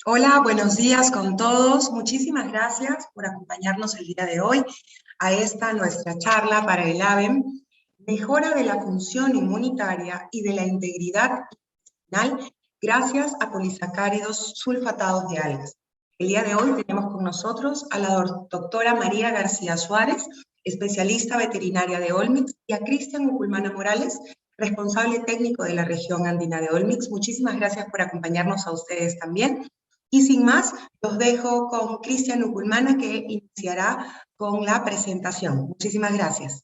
Hola, buenos días con todos. Muchísimas gracias por acompañarnos el día de hoy a esta nuestra charla para el AVEM, mejora de la función inmunitaria y de la integridad intestinal gracias a polisacáridos sulfatados de algas. El día de hoy tenemos con nosotros a la doctora María García Suárez, especialista veterinaria de Olmix, y a Cristian Uculmana Morales, responsable técnico de la región andina de Olmix. Muchísimas gracias por acompañarnos a ustedes también. Y sin más, los dejo con Cristian Uculmana, que iniciará con la presentación. Muchísimas gracias.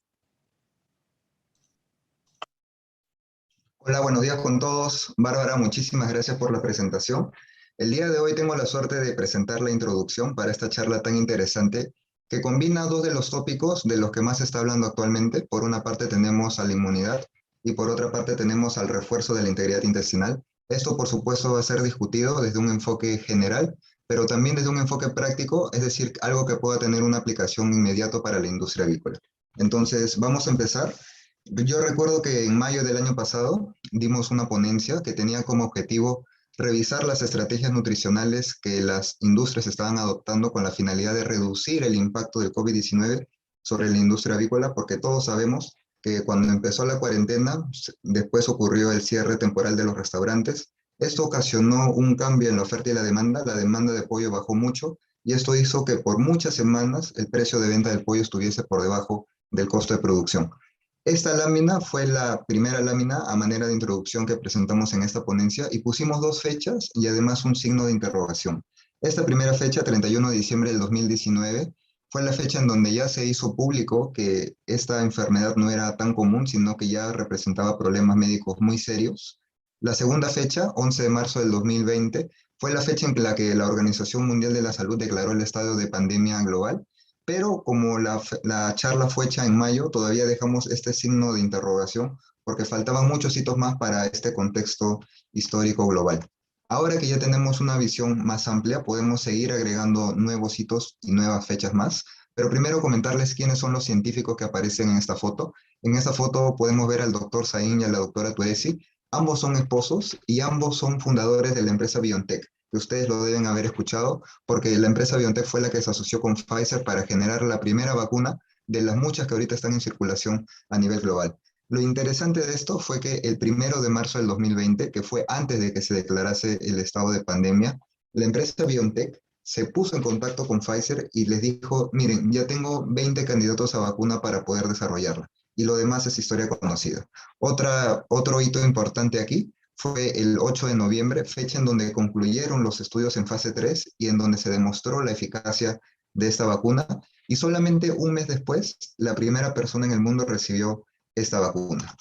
Hola, buenos días con todos. Bárbara, muchísimas gracias por la presentación. El día de hoy tengo la suerte de presentar la introducción para esta charla tan interesante que combina dos de los tópicos de los que más se está hablando actualmente. Por una parte tenemos a la inmunidad y por otra parte tenemos al refuerzo de la integridad intestinal. Esto, por supuesto, va a ser discutido desde un enfoque general, pero también desde un enfoque práctico, es decir, algo que pueda tener una aplicación inmediata para la industria avícola. Entonces, vamos a empezar. Yo recuerdo que en mayo del año pasado dimos una ponencia que tenía como objetivo revisar las estrategias nutricionales que las industrias estaban adoptando con la finalidad de reducir el impacto del COVID-19 sobre la industria avícola, porque todos sabemos que cuando empezó la cuarentena, después ocurrió el cierre temporal de los restaurantes. Esto ocasionó un cambio en la oferta y la demanda de pollo bajó mucho y esto hizo que por muchas semanas el precio de venta del pollo estuviese por debajo del costo de producción. Esta lámina fue la primera lámina a manera de introducción que presentamos en esta ponencia y pusimos dos fechas y además un signo de interrogación. Esta primera fecha, 31 de diciembre del 2019, fue la fecha en donde ya se hizo público que esta enfermedad no era tan común, sino que ya representaba problemas médicos muy serios. La segunda fecha, 11 de marzo del 2020, fue la fecha en la que la Organización Mundial de la Salud declaró el estado de pandemia global, pero como la charla fue hecha en mayo, todavía dejamos este signo de interrogación porque faltaban muchos hitos más para este contexto histórico global. Ahora que ya tenemos una visión más amplia, podemos seguir agregando nuevos hitos y nuevas fechas más, pero primero comentarles quiénes son los científicos que aparecen en esta foto. En esta foto podemos ver al doctor Sain y a la doctora Tuesi. Ambos son esposos y ambos son fundadores de la empresa BioNTech, que ustedes lo deben haber escuchado, porque la empresa BioNTech fue la que se asoció con Pfizer para generar la primera vacuna de las muchas que ahorita están en circulación a nivel global. Lo interesante de esto fue que el 1 de marzo del 2020, que fue antes de que se declarase el estado de pandemia, la empresa BioNTech se puso en contacto con Pfizer y les dijo, miren, ya tengo 20 candidatos a vacuna para poder desarrollarla. Y lo demás es historia conocida. Otro hito importante aquí fue el 8 de noviembre, fecha en donde concluyeron los estudios en fase 3 y en donde se demostró la eficacia de esta vacuna. Y solamente un mes después, la primera persona en el mundo recibió esta vacuna.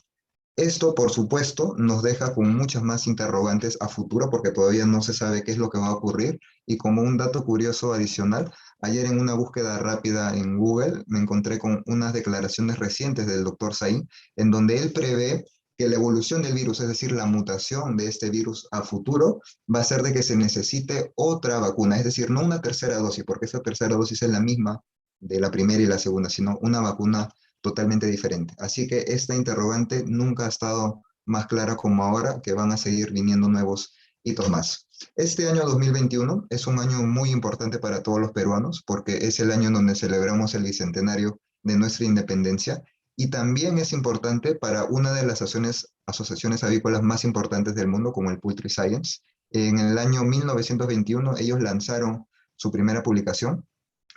Esto, por supuesto, nos deja con muchas más interrogantes a futuro porque todavía no se sabe qué es lo que va a ocurrir. Y como un dato curioso adicional, ayer en una búsqueda rápida en Google me encontré con unas declaraciones recientes del doctor Sain, en donde él prevé que la evolución del virus, es decir, la mutación de este virus a futuro, va a ser de que se necesite otra vacuna, es decir, no una tercera dosis, porque esa tercera dosis es la misma de la primera y la segunda, sino una vacuna totalmente diferente. Así que esta interrogante nunca ha estado más clara como ahora, que van a seguir viniendo nuevos hitos más. Este año 2021 es un año muy importante para todos los peruanos porque es el año en donde celebramos el bicentenario de nuestra independencia y también es importante para una de las asociaciones avícolas más importantes del mundo como el Poultry Science. En el año 1921 ellos lanzaron su primera publicación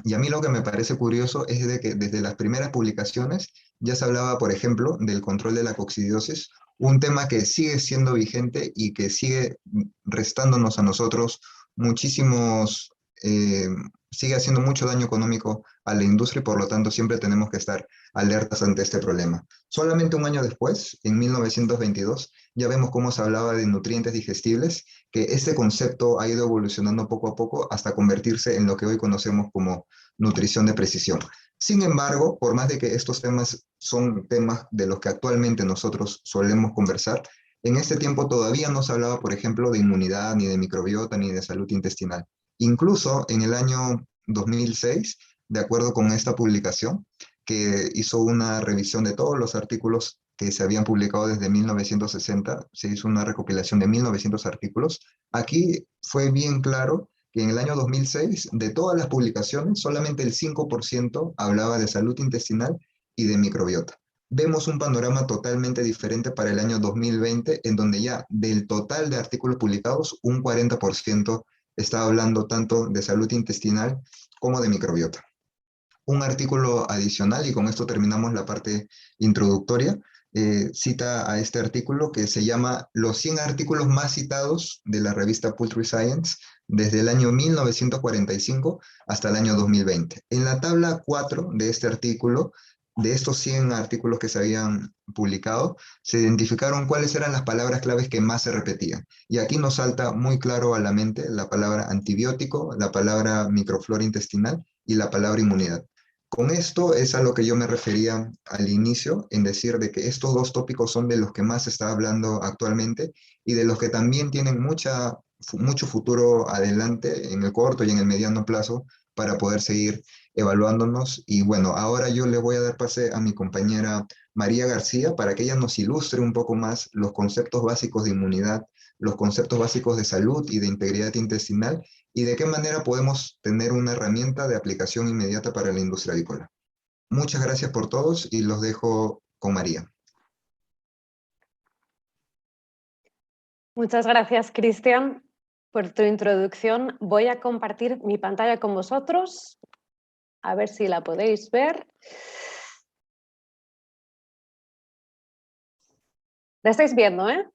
y a mí lo que me parece curioso es de que desde las primeras publicaciones ya se hablaba, por ejemplo, del control de la coccidiosis, un tema que sigue siendo vigente y que sigue restándonos a nosotros muchísimos, eh, sigue haciendo mucho daño económico a la industria y por lo tanto siempre tenemos que estar alertas ante este problema. Solamente un año después, en 1922, ya vemos cómo se hablaba de nutrientes digestibles, que este concepto ha ido evolucionando poco a poco hasta convertirse en lo que hoy conocemos como nutrición de precisión. Sin embargo, por más de que estos temas son temas de los que actualmente nosotros solemos conversar, en este tiempo todavía no se hablaba, por ejemplo, de inmunidad, ni de microbiota, ni de salud intestinal. Incluso en el año 2006, de acuerdo con esta publicación, que hizo una revisión de todos los artículos que se habían publicado desde 1960, se hizo una recopilación de 1900 artículos. Aquí fue bien claro que en el año 2006, de todas las publicaciones, solamente el 5% hablaba de salud intestinal y de microbiota. Vemos un panorama totalmente diferente para el año 2020, en donde ya del total de artículos publicados, un 40% está hablando tanto de salud intestinal como de microbiota. Un artículo adicional, y con esto terminamos la parte introductoria, cita a este artículo que se llama Los 100 artículos más citados de la revista Poultry Science desde el año 1945 hasta el año 2020. En la tabla 4 de este artículo, de estos 100 artículos que se habían publicado, se identificaron cuáles eran las palabras claves que más se repetían. Y aquí nos salta muy claro a la mente la palabra antibiótico, la palabra microflora intestinal y la palabra inmunidad. Con esto es a lo que yo me refería al inicio, en decir de que estos dos tópicos son de los que más se está hablando actualmente y de los que también tienen mucho futuro adelante en el corto y en el mediano plazo para poder seguir evaluándonos. Y bueno, ahora yo le voy a dar pase a mi compañera María García para que ella nos ilustre un poco más los conceptos básicos de inmunidad, los conceptos básicos de salud y de integridad intestinal, y de qué manera podemos tener una herramienta de aplicación inmediata para la industria avícola. Muchas gracias por todos y los dejo con María. Muchas gracias, Cristian, por tu introducción. Voy a compartir mi pantalla con vosotros, a ver si la podéis ver. La estáis viendo, ¿eh?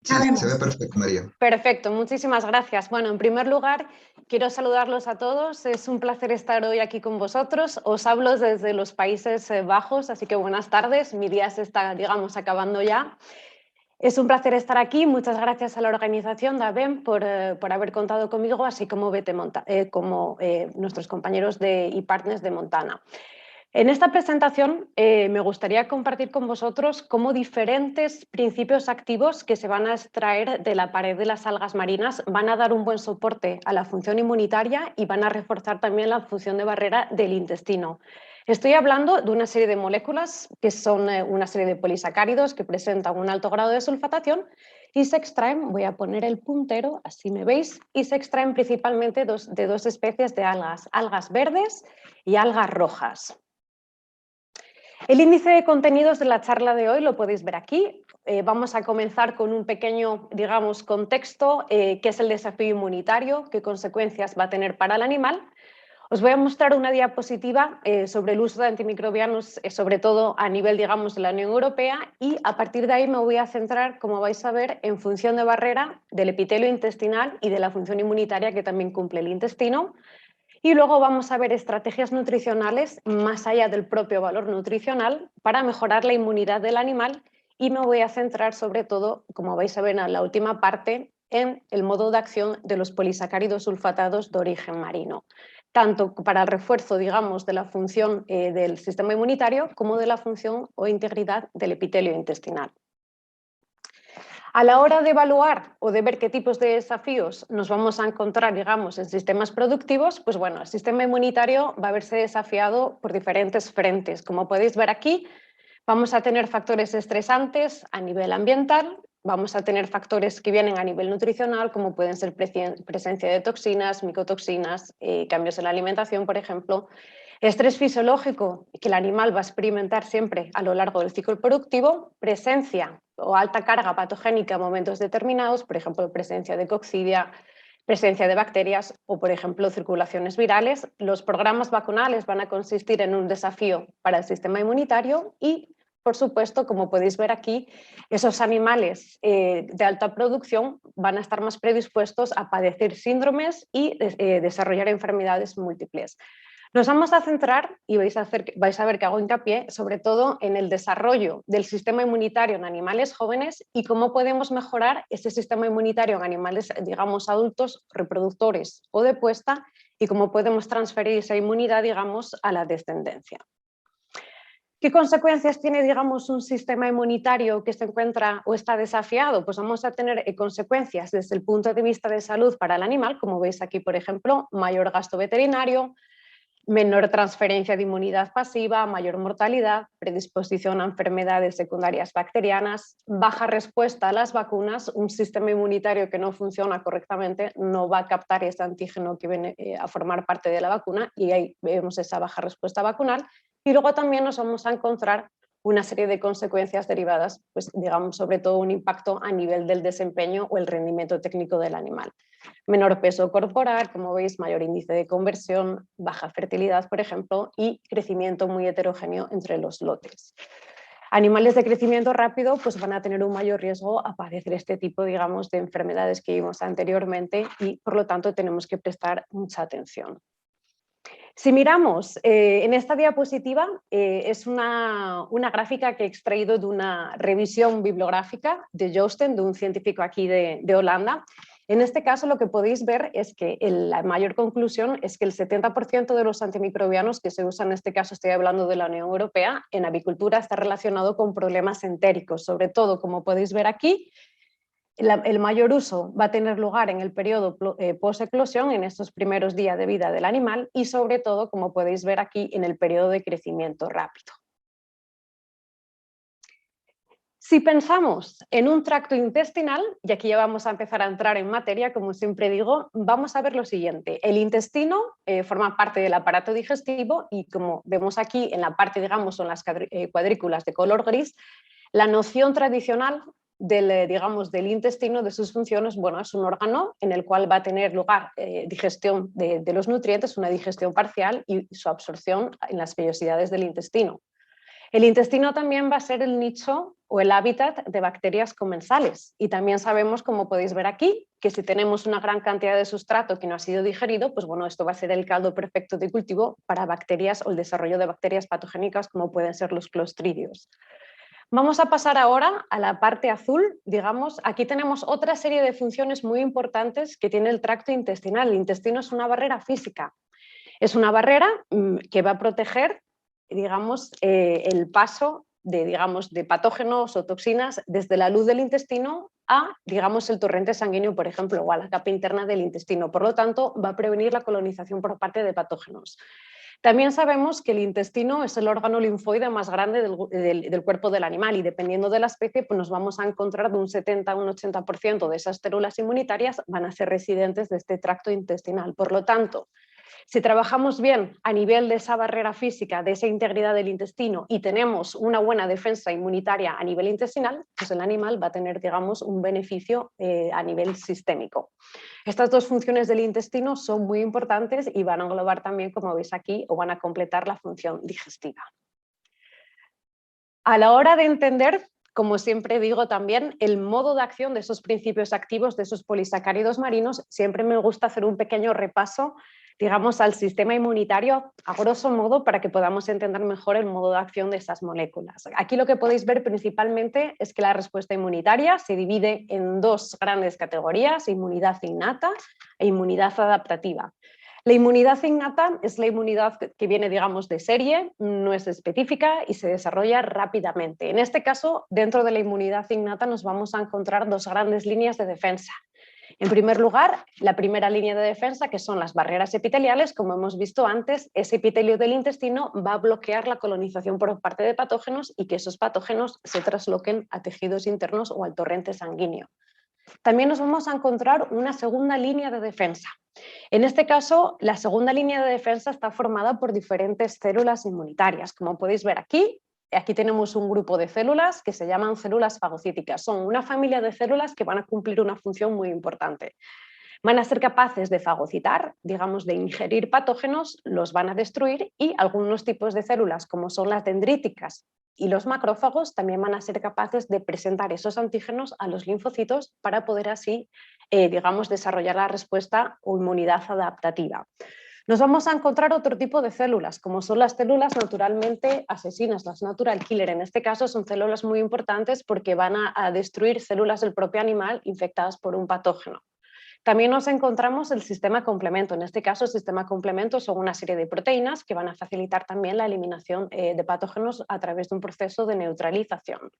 Sí, se ve perfecto, María. Perfecto, muchísimas gracias. Bueno, en primer lugar, quiero saludarlos a todos. Es un placer estar hoy aquí con vosotros. Os hablo desde los Países Bajos, así que buenas tardes. Mi día se está, digamos, acabando ya. Es un placer estar aquí. Muchas gracias a la organización de ABEM por haber contado conmigo, así como nuestros compañeros y partners de Montana. En esta presentación me gustaría compartir con vosotros cómo diferentes principios activos que se van a extraer de la pared de las algas marinas van a dar un buen soporte a la función inmunitaria y van a reforzar también la función de barrera del intestino. Estoy hablando de una serie de moléculas que son una serie de polisacáridos que presentan un alto grado de sulfatación y se extraen, voy a poner el puntero, así me veis, y se extraen principalmente de dos especies de algas, algas verdes y algas rojas. El índice de contenidos de la charla de hoy lo podéis ver aquí. Vamos a comenzar con un pequeño, digamos, contexto, qué es el desafío inmunitario, qué consecuencias va a tener para el animal. Os voy a mostrar una diapositiva sobre el uso de antimicrobianos, sobre todo a nivel, digamos, de la Unión Europea, y a partir de ahí me voy a centrar, como vais a ver, en función de barrera del epitelio intestinal y de la función inmunitaria que también cumple el intestino. Y luego vamos a ver estrategias nutricionales más allá del propio valor nutricional para mejorar la inmunidad del animal, y me voy a centrar sobre todo, como vais a ver en la última parte, en el modo de acción de los polisacáridos sulfatados de origen marino, tanto para el refuerzo, digamos, de la función del sistema inmunitario como de la función o integridad del epitelio intestinal. A la hora de evaluar o de ver qué tipos de desafíos nos vamos a encontrar, digamos, en sistemas productivos, pues bueno, el sistema inmunitario va a verse desafiado por diferentes frentes. Como podéis ver aquí, vamos a tener factores estresantes a nivel ambiental, vamos a tener factores que vienen a nivel nutricional, como pueden ser presencia de toxinas, micotoxinas, cambios en la alimentación, por ejemplo. Estrés fisiológico, que el animal va a experimentar siempre a lo largo del ciclo productivo, presencia o alta carga patogénica en momentos determinados, por ejemplo, presencia de coccidia, presencia de bacterias o, por ejemplo, circulaciones virales. Los programas vacunales van a consistir en un desafío para el sistema inmunitario y, por supuesto, como podéis ver aquí, esos animales de alta producción van a estar más predispuestos a padecer síndromes y desarrollar enfermedades múltiples. Nos vamos a centrar, y vais a ver que hago hincapié, sobre todo en el desarrollo del sistema inmunitario en animales jóvenes y cómo podemos mejorar ese sistema inmunitario en animales, digamos, adultos, reproductores o de puesta, y cómo podemos transferir esa inmunidad, digamos, a la descendencia. ¿Qué consecuencias tiene, digamos, un sistema inmunitario que se encuentra o está desafiado? Pues vamos a tener consecuencias desde el punto de vista de salud para el animal, como veis aquí, por ejemplo, mayor gasto veterinario, menor transferencia de inmunidad pasiva, mayor mortalidad, predisposición a enfermedades secundarias bacterianas, baja respuesta a las vacunas. Un sistema inmunitario que no funciona correctamente no va a captar ese antígeno que viene a formar parte de la vacuna, y ahí vemos esa baja respuesta vacunal. Y luego también nos vamos a encontrar una serie de consecuencias derivadas, pues digamos, sobre todo un impacto a nivel del desempeño o el rendimiento técnico del animal. Menor peso corporal, como veis, mayor índice de conversión, baja fertilidad, por ejemplo, y crecimiento muy heterogéneo entre los lotes. Animales de crecimiento rápido pues van a tener un mayor riesgo a padecer este tipo, digamos, de enfermedades que vimos anteriormente, y por lo tanto tenemos que prestar mucha atención. Si miramos en esta diapositiva, es una gráfica que he extraído de una revisión bibliográfica de Joosten, de un científico aquí de Holanda. En este caso lo que podéis ver es que la mayor conclusión es que el 70% de los antimicrobianos que se usan, en este caso estoy hablando de la Unión Europea, en avicultura está relacionado con problemas entéricos, sobre todo, como podéis ver aquí. El mayor uso va a tener lugar en el periodo post-eclosión, en estos primeros días de vida del animal, y sobre todo, como podéis ver aquí, en el periodo de crecimiento rápido. Si pensamos en un tracto intestinal, y aquí ya vamos a empezar a entrar en materia, como siempre digo, vamos a ver lo siguiente. El intestino forma parte del aparato digestivo y, como vemos aquí en la parte, digamos, son las cuadrículas de color gris, la noción tradicional del intestino, de sus funciones, bueno, es un órgano en el cual va a tener lugar digestión de los nutrientes, una digestión parcial y su absorción en las vellosidades del intestino. El intestino también va a ser el nicho o el hábitat de bacterias comensales, y también sabemos, como podéis ver aquí, que si tenemos una gran cantidad de sustrato que no ha sido digerido, pues bueno, esto va a ser el caldo perfecto de cultivo para bacterias o el desarrollo de bacterias patogénicas como pueden ser los clostridios. Vamos a pasar ahora a la parte azul, digamos. Aquí tenemos otra serie de funciones muy importantes que tiene el tracto intestinal. El intestino es una barrera física. Es una barrera que va a proteger, digamos, el paso de patógenos o toxinas desde la luz del intestino a, digamos, el torrente sanguíneo, por ejemplo, o a la capa interna del intestino. Por lo tanto, va a prevenir la colonización por parte de patógenos. También sabemos que el intestino es el órgano linfoide más grande del cuerpo del animal, y dependiendo de la especie pues nos vamos a encontrar de un 70 a un 80% de esas células inmunitarias van a ser residentes de este tracto intestinal. Por lo tanto, si trabajamos bien a nivel de esa barrera física, de esa integridad del intestino, y tenemos una buena defensa inmunitaria a nivel intestinal, pues el animal va a tener, digamos, un beneficio a nivel sistémico. Estas dos funciones del intestino son muy importantes y van a englobar también, como veis aquí, o van a completar la función digestiva. A la hora de entender, como siempre digo también, el modo de acción de esos principios activos, de esos polisacáridos marinos, siempre me gusta hacer un pequeño repaso, digamos, al sistema inmunitario, a grosso modo, para que podamos entender mejor el modo de acción de esas moléculas. Aquí lo que podéis ver principalmente es que la respuesta inmunitaria se divide en dos grandes categorías: inmunidad innata e inmunidad adaptativa. La inmunidad innata es la inmunidad que viene, digamos, de serie, no es específica y se desarrolla rápidamente. En este caso, dentro de la inmunidad innata nos vamos a encontrar dos grandes líneas de defensa. En primer lugar, la primera línea de defensa, que son las barreras epiteliales. Como hemos visto antes, ese epitelio del intestino va a bloquear la colonización por parte de patógenos y que esos patógenos se trasloquen a tejidos internos o al torrente sanguíneo. También nos vamos a encontrar una segunda línea de defensa. En este caso, la segunda línea de defensa está formada por diferentes células inmunitarias. Como podéis ver aquí, aquí tenemos un grupo de células que se llaman células fagocíticas. Son una familia de células que van a cumplir una función muy importante. Van a ser capaces de fagocitar, digamos, de ingerir patógenos, los van a destruir, y algunos tipos de células, como son las dendríticas y los macrófagos, también van a ser capaces de presentar esos antígenos a los linfocitos para poder así, digamos, desarrollar la respuesta o inmunidad adaptativa. Nos vamos a encontrar otro tipo de células, como son las células naturalmente asesinas, las natural killer. En este caso son células muy importantes porque van a destruir células del propio animal infectadas por un patógeno. También nos encontramos el sistema complemento. En este caso, el sistema complemento son una serie de proteínas que van a facilitar también la eliminación de patógenos a través de un proceso de neutralización.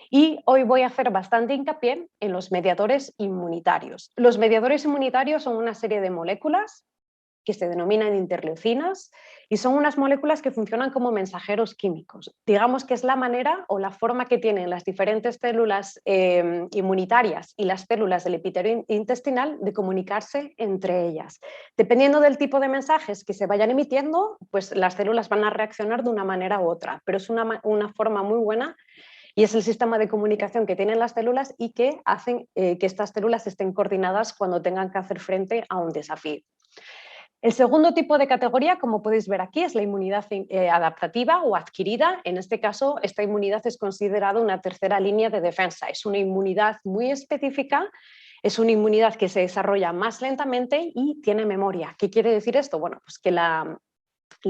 Y hoy voy a hacer bastante hincapié en los mediadores inmunitarios. Los mediadores inmunitarios son una serie de moléculas que se denominan interleucinas y son unas moléculas que funcionan como mensajeros químicos. Digamos que es la manera o la forma que tienen las diferentes células inmunitarias y las células del epitelio intestinal de comunicarse entre ellas. Dependiendo del tipo de mensajes que se vayan emitiendo, pues las células van a reaccionar de una manera u otra, pero es una forma muy buena y es el sistema de comunicación que tienen las células y que hacen que estas células estén coordinadas cuando tengan que hacer frente a un desafío. El segundo tipo de categoría, como podéis ver aquí, es la inmunidad adaptativa o adquirida. En este caso, esta inmunidad es considerada una tercera línea de defensa. Es una inmunidad muy específica, es una inmunidad que se desarrolla más lentamente y tiene memoria. ¿Qué quiere decir esto? Bueno, pues que la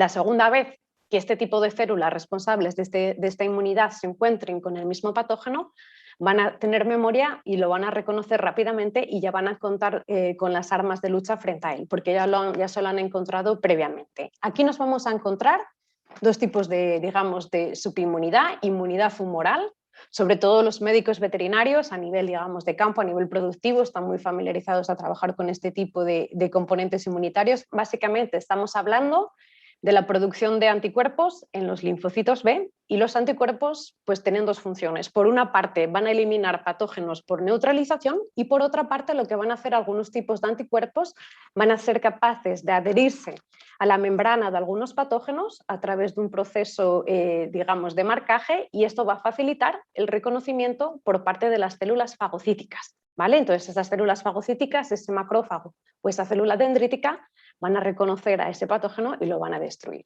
segunda vez que este tipo de células responsables de esta inmunidad se encuentren con el mismo patógeno, van a tener memoria y lo van a reconocer rápidamente y ya van a contar con las armas de lucha frente a él, porque ya se lo han encontrado previamente. Aquí nos vamos a encontrar dos tipos de, digamos, de subinmunidad, inmunidad humoral. Sobre todo los médicos veterinarios a nivel, digamos, de campo, a nivel productivo, están muy familiarizados a trabajar con este tipo de componentes inmunitarios. Básicamente estamos hablando de la producción de anticuerpos en los linfocitos B, y los anticuerpos pues tienen dos funciones. Por una parte van a eliminar patógenos por neutralización y por otra parte lo que van a hacer algunos tipos de anticuerpos van a ser capaces de adherirse a la membrana de algunos patógenos a través de un proceso digamos de marcaje, y esto va a facilitar el reconocimiento por parte de las células fagocíticas, ¿vale? Entonces esas células fagocíticas, ese macrófago o esa célula dendrítica van a reconocer a ese patógeno y lo van a destruir.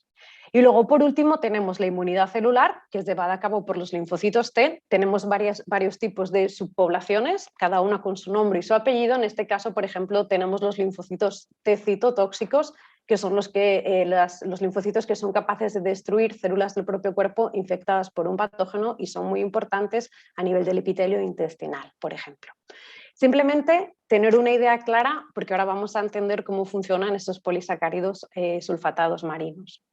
Y luego, por último, tenemos la inmunidad celular, que es llevada a cabo por los linfocitos T. Tenemos varios tipos de subpoblaciones, cada una con su nombre y su apellido. En este caso, por ejemplo, tenemos los linfocitos T citotóxicos, que son los linfocitos que son capaces de destruir células del propio cuerpo infectadas por un patógeno y son muy importantes a nivel del epitelio intestinal, por ejemplo. Simplemente tener una idea clara, porque ahora vamos a entender cómo funcionan estos polisacáridos sulfatados marinos.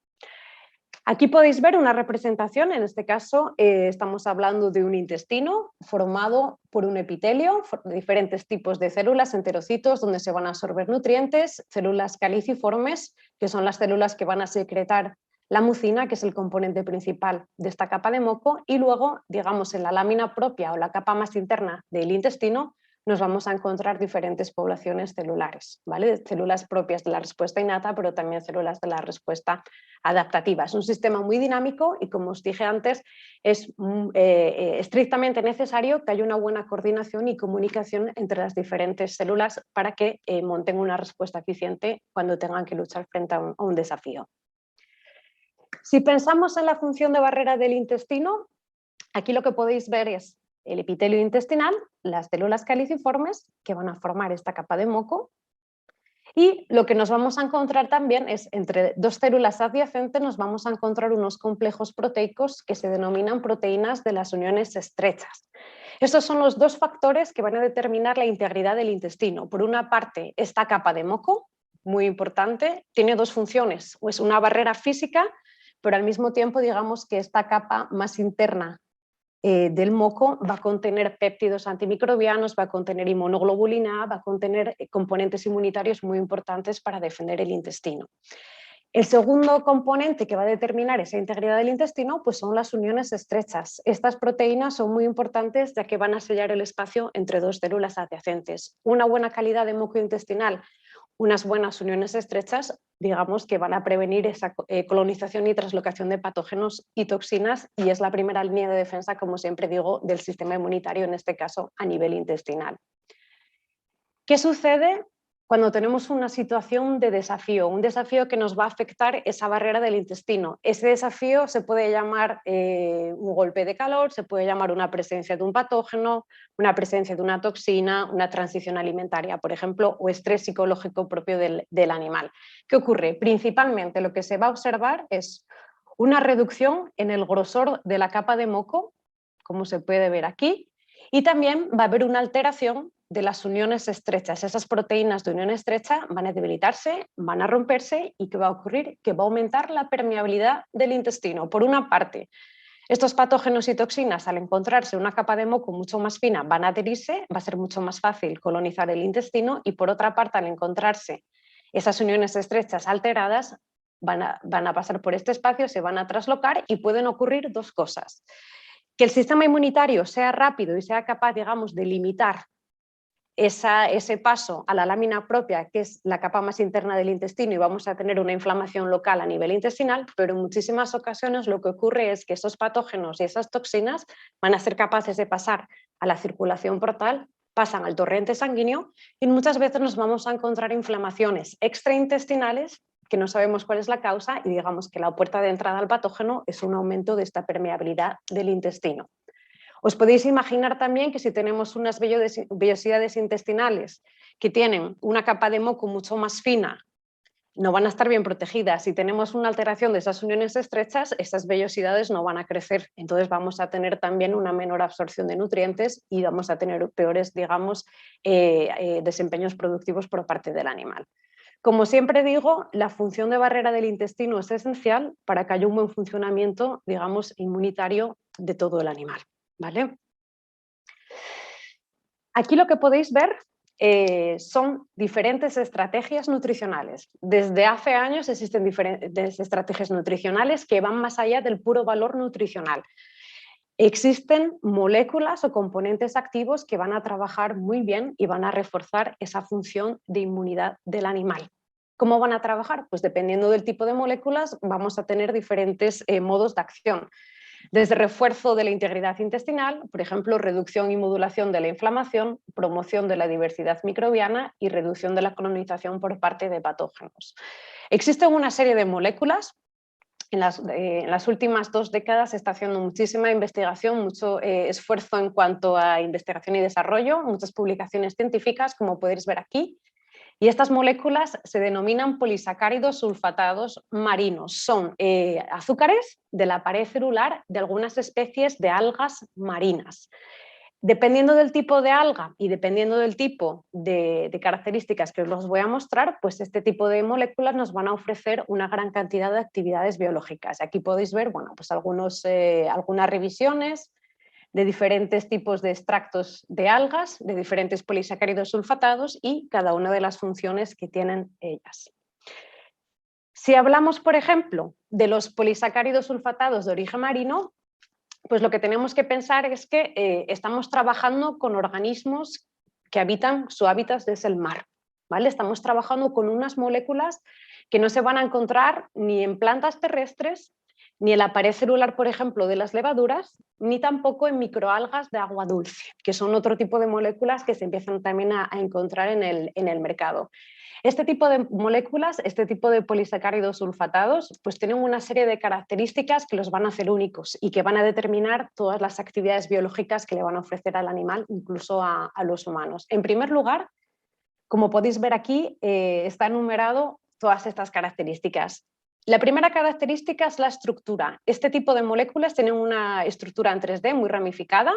Aquí podéis ver una representación, en este caso estamos hablando de un intestino formado por un epitelio, diferentes tipos de células, enterocitos, donde se van a absorber nutrientes, células caliciformes, que son las células que van a secretar la mucina, que es el componente principal de esta capa de moco, y luego, digamos, en la lámina propia o la capa más interna del intestino, nos vamos a encontrar diferentes poblaciones celulares, ¿vale? Células propias de la respuesta innata, pero también células de la respuesta adaptativa. Es un sistema muy dinámico y, como os dije antes, es estrictamente necesario que haya una buena coordinación y comunicación entre las diferentes células para que monten una respuesta eficiente cuando tengan que luchar frente a un desafío. Si pensamos en la función de barrera del intestino, aquí lo que podéis ver es el epitelio intestinal, las células caliciformes que van a formar esta capa de moco, y lo que nos vamos a encontrar también es entre dos células adyacentes nos vamos a encontrar unos complejos proteicos que se denominan proteínas de las uniones estrechas. Estos son los dos factores que van a determinar la integridad del intestino. Por una parte, esta capa de moco, muy importante, tiene dos funciones, es una barrera física, pero al mismo tiempo digamos que esta capa más interna del moco va a contener péptidos antimicrobianos, va a contener inmunoglobulina A, va a contener componentes inmunitarios muy importantes para defender el intestino. El segundo componente que va a determinar esa integridad del intestino pues son las uniones estrechas. Estas proteínas son muy importantes ya que van a sellar el espacio entre dos células adyacentes. Una buena calidad de moco intestinal, unas buenas uniones estrechas, digamos que van a prevenir esa colonización y translocación de patógenos y toxinas, y es la primera línea de defensa, como siempre digo, del sistema inmunitario, en este caso a nivel intestinal. ¿Qué sucede cuando tenemos una situación de desafío? Un desafío que nos va a afectar esa barrera del intestino. Ese desafío se puede llamar un golpe de calor, se puede llamar una presencia de un patógeno, una presencia de una toxina, una transición alimentaria, por ejemplo, o estrés psicológico propio del animal. ¿Qué ocurre? Principalmente lo que se va a observar es una reducción en el grosor de la capa de moco, como se puede ver aquí, y también va a haber una alteración de las uniones estrechas. Esas proteínas de unión estrecha van a debilitarse, van a romperse, y ¿qué va a ocurrir? Que va a aumentar la permeabilidad del intestino. Por una parte, estos patógenos y toxinas, al encontrarse una capa de moco mucho más fina, van a adherirse, va a ser mucho más fácil colonizar el intestino, y por otra parte, al encontrarse Esas uniones estrechas alteradas van a pasar por este espacio, se van a traslocar y pueden ocurrir dos cosas. Que el sistema inmunitario sea rápido y sea capaz, digamos, de limitar ese paso a la lámina propia, que es la capa más interna del intestino, y vamos a tener una inflamación local a nivel intestinal, pero en muchísimas ocasiones lo que ocurre es que esos patógenos y esas toxinas van a ser capaces de pasar a la circulación portal, pasan al torrente sanguíneo y muchas veces nos vamos a encontrar inflamaciones extraintestinales que no sabemos cuál es la causa y digamos que la puerta de entrada al patógeno es un aumento de esta permeabilidad del intestino. Os podéis imaginar también que si tenemos unas vellosidades intestinales que tienen una capa de moco mucho más fina, no van a estar bien protegidas. Si tenemos una alteración de esas uniones estrechas, esas vellosidades no van a crecer. Entonces vamos a tener también una menor absorción de nutrientes y vamos a tener peores, digamos, desempeños productivos por parte del animal. Como siempre digo, la función de barrera del intestino es esencial para que haya un buen funcionamiento, digamos, inmunitario de todo el animal, ¿vale? Aquí lo que podéis ver son diferentes estrategias nutricionales. Desde hace años existen diferentes estrategias nutricionales que van más allá del puro valor nutricional. Existen moléculas o componentes activos que van a trabajar muy bien y van a reforzar esa función de inmunidad del animal. ¿Cómo van a trabajar? Pues dependiendo del tipo de moléculas vamos a tener diferentes modos de acción. Desde refuerzo de la integridad intestinal, por ejemplo, reducción y modulación de la inflamación, promoción de la diversidad microbiana y reducción de la colonización por parte de patógenos. Existen una serie de moléculas. En las últimas 2 décadas se está haciendo muchísima investigación, mucho esfuerzo en cuanto a investigación y desarrollo, muchas publicaciones científicas, como podéis ver aquí. Y estas moléculas se denominan polisacáridos sulfatados marinos. Son azúcares de la pared celular de algunas especies de algas marinas. Dependiendo del tipo de alga y dependiendo del tipo de características que os voy a mostrar, pues este tipo de moléculas nos van a ofrecer una gran cantidad de actividades biológicas. Aquí podéis ver, bueno, pues algunas revisiones de diferentes tipos de extractos de algas, de diferentes polisacáridos sulfatados y cada una de las funciones que tienen ellas. Si hablamos, por ejemplo, de los polisacáridos sulfatados de origen marino, pues lo que tenemos que pensar es que estamos trabajando con organismos que habitan, su hábitat es el mar, ¿vale? Estamos trabajando con unas moléculas que no se van a encontrar ni en plantas terrestres, ni en la pared celular, por ejemplo, de las levaduras, ni tampoco en microalgas de agua dulce, que son otro tipo de moléculas que se empiezan también a encontrar en el mercado. Este tipo de moléculas, este tipo de polisacáridos sulfatados, pues tienen una serie de características que los van a hacer únicos y que van a determinar todas las actividades biológicas que le van a ofrecer al animal, incluso a los humanos. En primer lugar, como podéis ver aquí, está enumerado todas estas características. La primera característica es la estructura. Este tipo de moléculas tienen una estructura en 3D muy ramificada,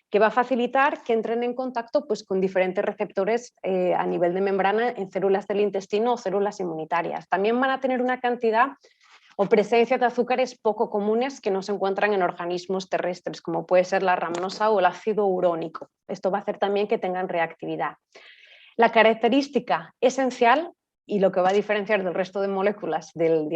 que va a facilitar que entren en contacto pues, con diferentes receptores a nivel de membrana en células del intestino o células inmunitarias. También van a tener una cantidad o presencia de azúcares poco comunes que no se encuentran en organismos terrestres, como puede ser la ramnosa o el ácido urónico. Esto va a hacer también que tengan reactividad. La característica esencial y lo que va a diferenciar del resto de moléculas del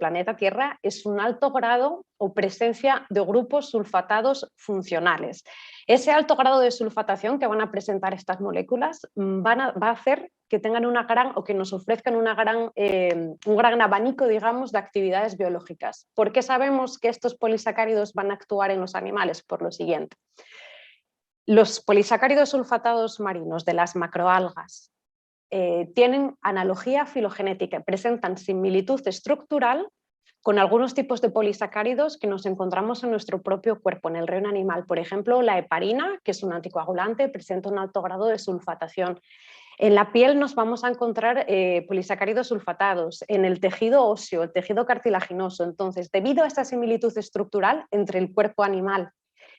planeta Tierra es un alto grado o presencia de grupos sulfatados funcionales. Ese alto grado de sulfatación que van a presentar estas moléculas va a hacer que tengan que nos ofrezcan un gran abanico, digamos, de actividades biológicas. ¿Por qué sabemos que estos polisacáridos van a actuar en los animales? Por lo siguiente. Los polisacáridos sulfatados marinos de las macroalgas tienen analogía filogenética, presentan similitud estructural con algunos tipos de polisacáridos que nos encontramos en nuestro propio cuerpo, en el reino animal. Por ejemplo, la heparina, que es un anticoagulante, presenta un alto grado de sulfatación. En la piel nos vamos a encontrar polisacáridos sulfatados, en el tejido óseo, el tejido cartilaginoso. Entonces, debido a esta similitud estructural entre el cuerpo animal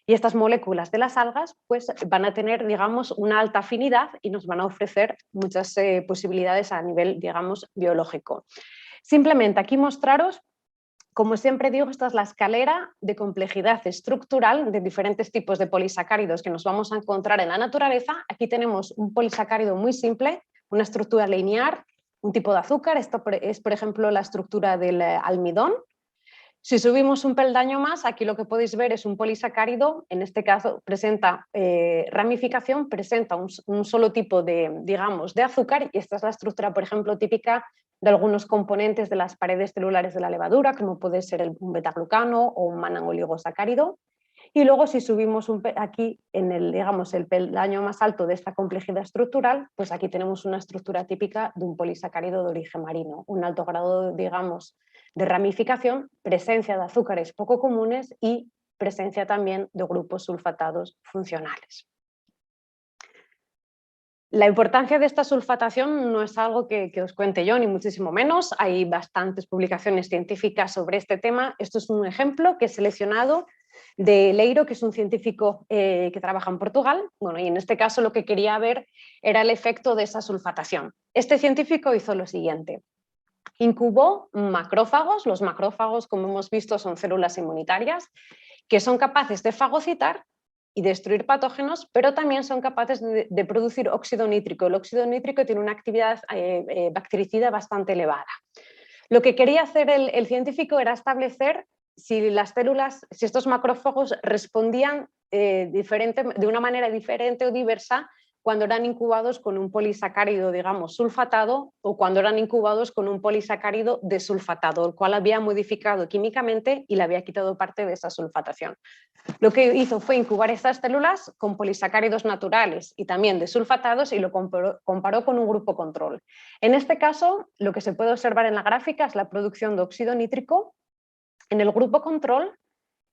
y estas moléculas de las algas pues, van a tener, digamos, una alta afinidad y nos van a ofrecer muchas posibilidades a nivel, digamos, biológico. Simplemente aquí mostraros, como siempre digo, esta es la escalera de complejidad estructural de diferentes tipos de polisacáridos que nos vamos a encontrar en la naturaleza. Aquí tenemos un polisacárido muy simple, una estructura lineal, un tipo de azúcar, esto es por ejemplo la estructura del almidón. Si subimos un peldaño más, aquí lo que podéis ver es un polisacárido, en este caso presenta ramificación, presenta un solo tipo de, digamos, de azúcar, y esta es la estructura, por ejemplo, típica de algunos componentes de las paredes celulares de la levadura, como puede ser un betaglucano o un mananoligosacárido. Y luego si subimos aquí en el, digamos, el peldaño más alto de esta complejidad estructural, pues aquí tenemos una estructura típica de un polisacárido de origen marino, un alto grado, digamos, de ramificación, presencia de azúcares poco comunes y presencia también de grupos sulfatados funcionales. La importancia de esta sulfatación no es algo que os cuente yo, ni muchísimo menos. Hay bastantes publicaciones científicas sobre este tema. Esto es un ejemplo que he seleccionado de Leiro, que es un científico que trabaja en Portugal. Bueno, y en este caso lo que quería ver era el efecto de esa sulfatación. Este científico hizo lo siguiente. Incubó macrófagos. Los macrófagos, como hemos visto, son células inmunitarias que son capaces de fagocitar y destruir patógenos, pero también son capaces de producir óxido nítrico. El óxido nítrico tiene una actividad bactericida bastante elevada. Lo que quería hacer el científico era establecer si las células, si estos macrófagos respondían de una manera diferente o diversa cuando eran incubados con un polisacárido, digamos, sulfatado, o cuando eran incubados con un polisacárido desulfatado, el cual había modificado químicamente y le había quitado parte de esa sulfatación. Lo que hizo fue incubar estas células con polisacáridos naturales y también desulfatados, y lo comparó con un grupo control. En este caso, lo que se puede observar en la gráfica es la producción de óxido nítrico en el grupo control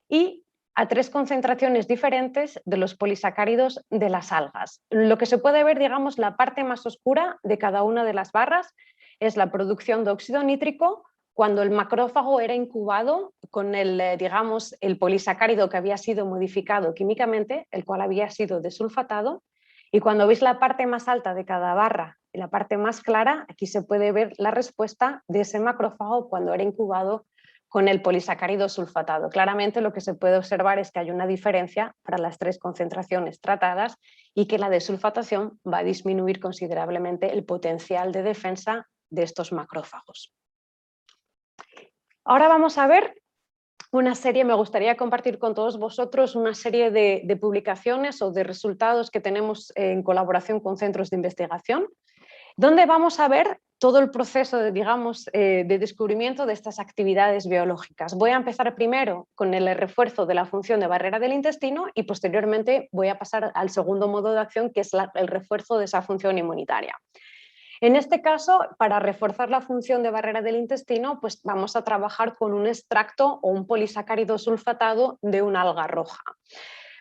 y a 3 concentraciones diferentes de los polisacáridos de las algas. Lo que se puede ver, digamos, la parte más oscura de cada una de las barras es la producción de óxido nítrico cuando el macrófago era incubado con el, digamos, el polisacárido que había sido modificado químicamente, el cual había sido desulfatado, y cuando veis la parte más alta de cada barra y la parte más clara, aquí se puede ver la respuesta de ese macrófago cuando era incubado con el polisacárido sulfatado. Claramente lo que se puede observar es que hay una diferencia para las 3 concentraciones tratadas y que la desulfatación va a disminuir considerablemente el potencial de defensa de estos macrófagos. Ahora vamos a ver una serie, me gustaría compartir con todos vosotros una serie de publicaciones o de resultados que tenemos en colaboración con centros de investigación, donde vamos a ver todo el proceso de descubrimiento de estas actividades biológicas. Voy a empezar primero con el refuerzo de la función de barrera del intestino y posteriormente voy a pasar al segundo modo de acción, que es el refuerzo de esa función inmunitaria. En este caso, para reforzar la función de barrera del intestino, pues vamos a trabajar con un extracto o un polisacárido sulfatado de una alga roja.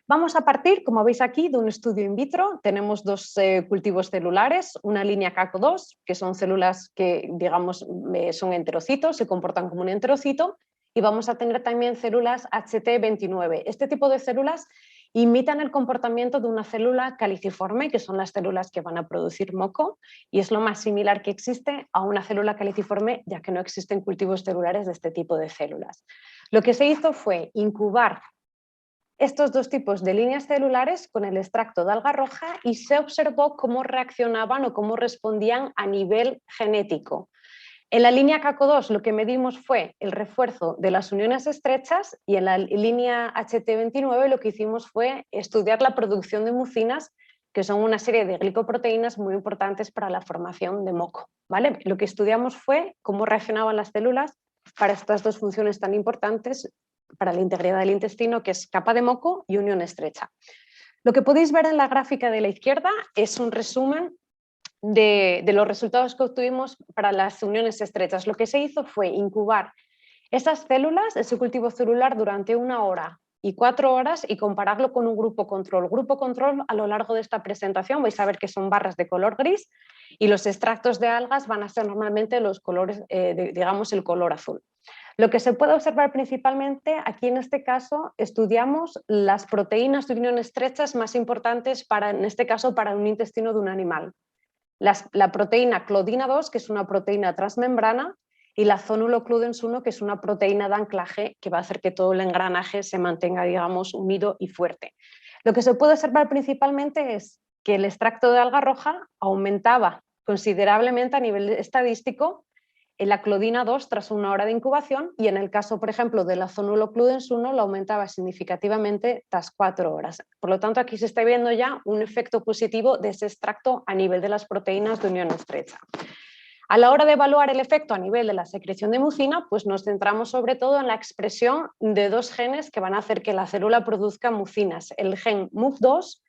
Vamos a partir, como veis aquí, de un estudio in vitro. Tenemos 2 cultivos celulares, una línea CAC2, que son células que, digamos, son enterocitos, se comportan como un enterocito, y vamos a tener también células HT29. Este tipo de células imitan el comportamiento de una célula caliciforme, que son las células que van a producir moco, y es lo más similar que existe a una célula caliciforme, ya que no existen cultivos celulares de este tipo de células. Lo que se hizo fue incubar estos 2 tipos de líneas celulares con el extracto de alga roja y se observó cómo reaccionaban o cómo respondían a nivel genético. En la línea CACO2 lo que medimos fue el refuerzo de las uniones estrechas, y en la línea HT29 lo que hicimos fue estudiar la producción de mucinas, que son una serie de glicoproteínas muy importantes para la formación de moco, ¿vale? Lo que estudiamos fue cómo reaccionaban las células para estas 2 funciones tan importantes para la integridad del intestino, que es capa de moco y unión estrecha. Lo que podéis ver en la gráfica de la izquierda es un resumen de los resultados que obtuvimos para las uniones estrechas. Lo que se hizo fue incubar esas células, ese cultivo celular, durante 1 hora y 4 horas y compararlo con un grupo control. Grupo control, a lo largo de esta presentación vais a ver que son barras de color gris, y los extractos de algas van a ser normalmente los colores, digamos, el color azul. Lo que se puede observar principalmente, aquí en este caso estudiamos las proteínas de unión estrechas más importantes para, en este caso, para un intestino de un animal. La proteína Clodina 2, que es una proteína transmembrana, y la Zonulocludens 1, que es una proteína de anclaje que va a hacer que todo el engranaje se mantenga, digamos, unido y fuerte. Lo que se puede observar principalmente es que el extracto de alga roja aumentaba considerablemente a nivel estadístico la clodina 2 tras 1 hora de incubación, y en el caso, por ejemplo, de la zonulocludens 1 lo aumentaba significativamente tras 4 horas. Por lo tanto, aquí se está viendo ya un efecto positivo de ese extracto a nivel de las proteínas de unión estrecha. A la hora de evaluar el efecto a nivel de la secreción de mucina, pues nos centramos sobre todo en la expresión de 2 genes que van a hacer que la célula produzca mucinas, el gen MUC2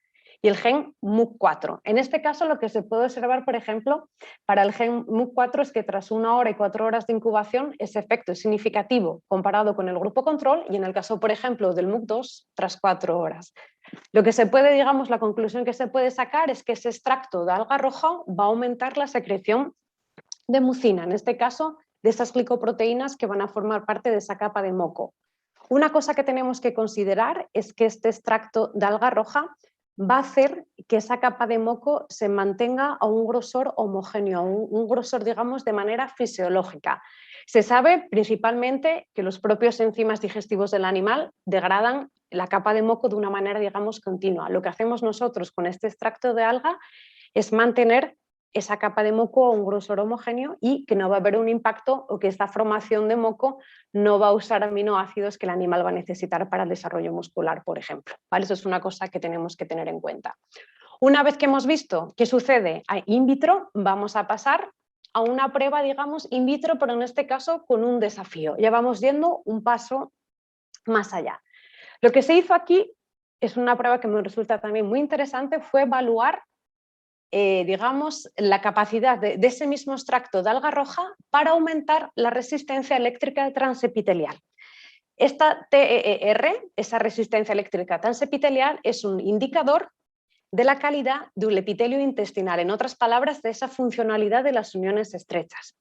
y el gen MUC4. En este caso, lo que se puede observar, por ejemplo, para el gen MUC4 es que tras 1 hora y 4 horas de incubación, ese efecto es significativo comparado con el grupo control, y en el caso, por ejemplo, del MUC2, tras 4 horas. Lo que se puede, digamos, la conclusión que se puede sacar es que ese extracto de alga roja va a aumentar la secreción de mucina, en este caso, de esas glicoproteínas que van a formar parte de esa capa de moco. Una cosa que tenemos que considerar es que este extracto de alga roja va a hacer que esa capa de moco se mantenga a un grosor homogéneo, un grosor, digamos, de manera fisiológica. Se sabe principalmente que los propios enzimas digestivos del animal degradan la capa de moco de una manera, digamos, continua. Lo que hacemos nosotros con este extracto de alga es mantener esa capa de moco a un grosor homogéneo y que no va a haber un impacto, o que esta formación de moco no va a usar aminoácidos que el animal va a necesitar para el desarrollo muscular, por ejemplo. ¿Vale? Eso es una cosa que tenemos que tener en cuenta. Una vez que hemos visto qué sucede in vitro, vamos a pasar a una prueba, digamos, in vitro, pero en este caso con un desafío. Ya vamos yendo un paso más allá. Lo que se hizo aquí es una prueba que me resulta también muy interesante, fue evaluar digamos, la capacidad de ese mismo extracto de alga roja para aumentar la resistencia eléctrica transepitelial. Esta TER, esa resistencia eléctrica transepitelial, es un indicador de la calidad de un epitelio intestinal, en otras palabras, de esa funcionalidad de las uniones estrechas.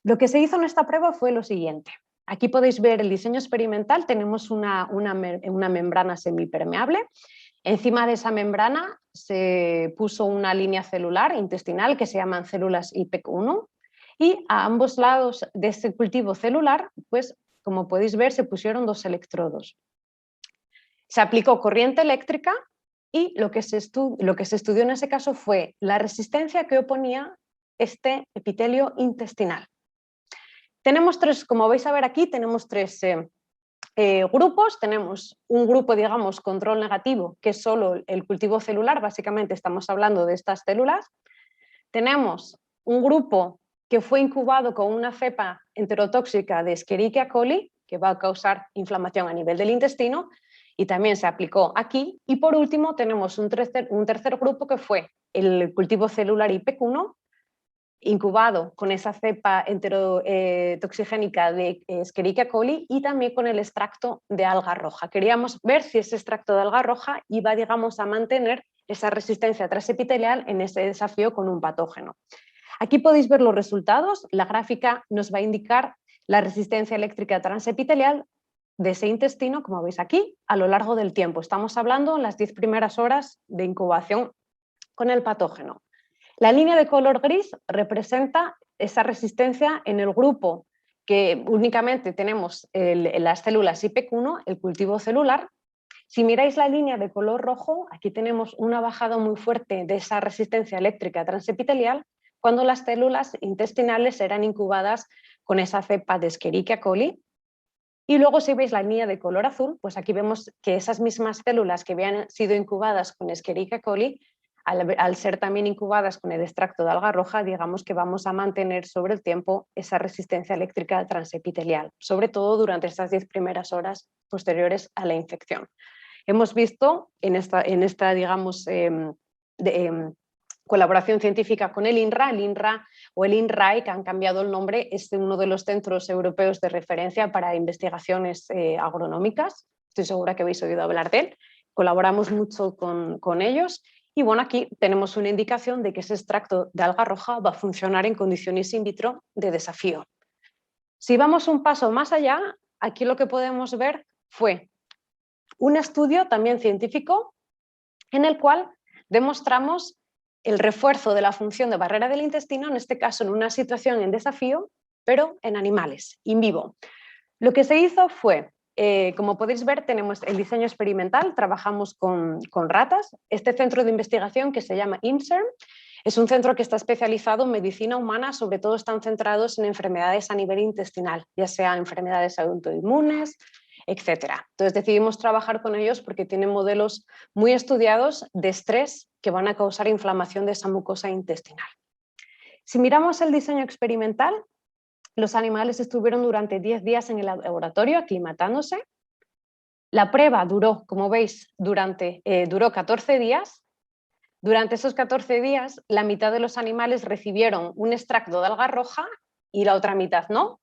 Lo que se hizo en esta prueba fue lo siguiente. Aquí podéis ver el diseño experimental, tenemos una membrana semipermeable. Encima de esa membrana se puso una línea celular intestinal que se llaman células IPEC1, y a ambos lados de ese cultivo celular, pues como podéis ver, se pusieron 2 electrodos. Se aplicó corriente eléctrica y lo que se estudió en ese caso fue la resistencia que oponía este epitelio intestinal. Tenemos 3, como vais a ver aquí, tenemos 3 grupos. Tenemos un grupo, digamos, control negativo, que es solo el cultivo celular, básicamente estamos hablando de estas células. Tenemos un grupo que fue incubado con una cepa enterotóxica de Escherichia coli, que va a causar inflamación a nivel del intestino, y también se aplicó aquí. Y por último tenemos un tercer grupo que fue el cultivo celular IPEC1, incubado con esa cepa enterotoxigénica de Escherichia coli y también con el extracto de alga roja. Queríamos ver si ese extracto de alga roja iba, digamos, a mantener esa resistencia transepitelial en ese desafío con un patógeno. Aquí podéis ver los resultados. La gráfica nos va a indicar la resistencia eléctrica transepitelial de ese intestino, como veis aquí, a lo largo del tiempo. Estamos hablando en las 10 primeras horas de incubación con el patógeno. La línea de color gris representa esa resistencia en el grupo que únicamente tenemos las células IPEC1, el cultivo celular. Si miráis la línea de color rojo, aquí tenemos una bajada muy fuerte de esa resistencia eléctrica transepitelial cuando las células intestinales eran incubadas con esa cepa de Escherichia coli. Y luego, si veis la línea de color azul, pues aquí vemos que esas mismas células que habían sido incubadas con Escherichia coli, al ser también incubadas con el extracto de alga roja, digamos que vamos a mantener sobre el tiempo esa resistencia eléctrica transepitelial, sobre todo durante estas 10 primeras horas posteriores a la infección. Hemos visto en esta digamos, colaboración científica con el INRA o el INRAE, que han cambiado el nombre, es uno de los centros europeos de referencia para investigaciones agronómicas. Estoy segura que habéis oído hablar de él. Colaboramos mucho con ellos. Y bueno, aquí tenemos una indicación de que ese extracto de alga roja va a funcionar en condiciones in vitro de desafío. Si vamos un paso más allá, aquí lo que podemos ver fue un estudio también científico en el cual demostramos el refuerzo de la función de barrera del intestino, en este caso en una situación en desafío, pero en animales, in vivo. Lo que se hizo fue, como podéis ver, tenemos el diseño experimental, trabajamos con ratas. Este centro de investigación, que se llama INSERM, Es un centro que está especializado en medicina humana, sobre todo están centrados en enfermedades a nivel intestinal, ya sea enfermedades autoinmunes, etc. Entonces decidimos trabajar con ellos porque tienen modelos muy estudiados de estrés que van a causar inflamación de esa mucosa intestinal. Si miramos el diseño experimental, los animales estuvieron durante 10 días en el laboratorio aclimatándose. La prueba duró, como veis, duró 14 días. Durante esos 14 días, la mitad de los animales recibieron un extracto de alga roja y la otra mitad no.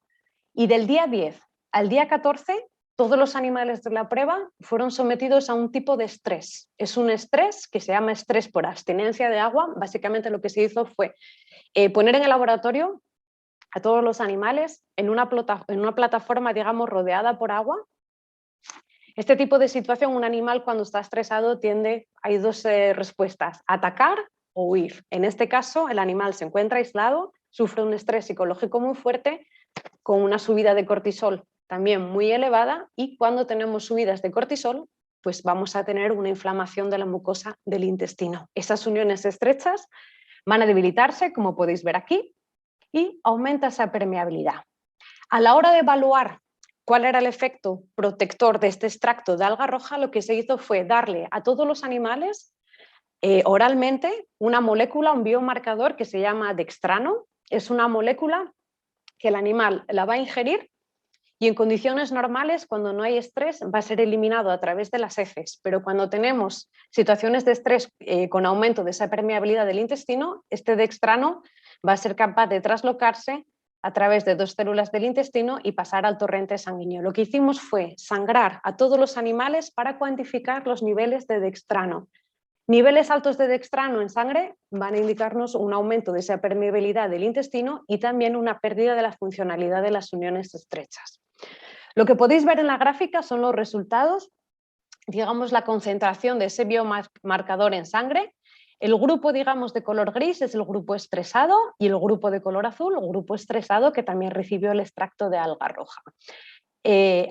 Y del día 10 al día 14, todos los animales de la prueba fueron sometidos a un tipo de estrés. Es un estrés que se llama estrés por abstinencia de agua. Básicamente lo que se hizo fue poner en el laboratorio a todos los animales en una plataforma, digamos, rodeada por agua. Este tipo de situación, un animal cuando está estresado hay dos respuestas, atacar o huir. En este caso, el animal se encuentra aislado, sufre un estrés psicológico muy fuerte, con una subida de cortisol también muy elevada, y cuando tenemos subidas de cortisol, pues vamos a tener una inflamación de la mucosa del intestino. Esas uniones estrechas van a debilitarse, como podéis ver aquí, y aumenta esa permeabilidad. A la hora de evaluar cuál era el efecto protector de este extracto de alga roja, lo que se hizo fue darle a todos los animales oralmente una molécula, un biomarcador que se llama dextrano. Es una molécula que el animal la va a ingerir y en condiciones normales, cuando no hay estrés, va a ser eliminado a través de las heces, pero cuando tenemos situaciones de estrés con aumento de esa permeabilidad del intestino, este dextrano va a ser capaz de traslocarse a través de 2 células del intestino y pasar al torrente sanguíneo. Lo que hicimos fue sangrar a todos los animales para cuantificar los niveles de dextrano. Niveles altos de dextrano en sangre van a indicarnos un aumento de esa permeabilidad del intestino y también una pérdida de la funcionalidad de las uniones estrechas. Lo que podéis ver en la gráfica son los resultados, digamos, la concentración de ese biomarcador en sangre. El grupo, digamos, de color gris es el grupo estresado y el grupo de color azul, el grupo estresado que también recibió el extracto de alga roja.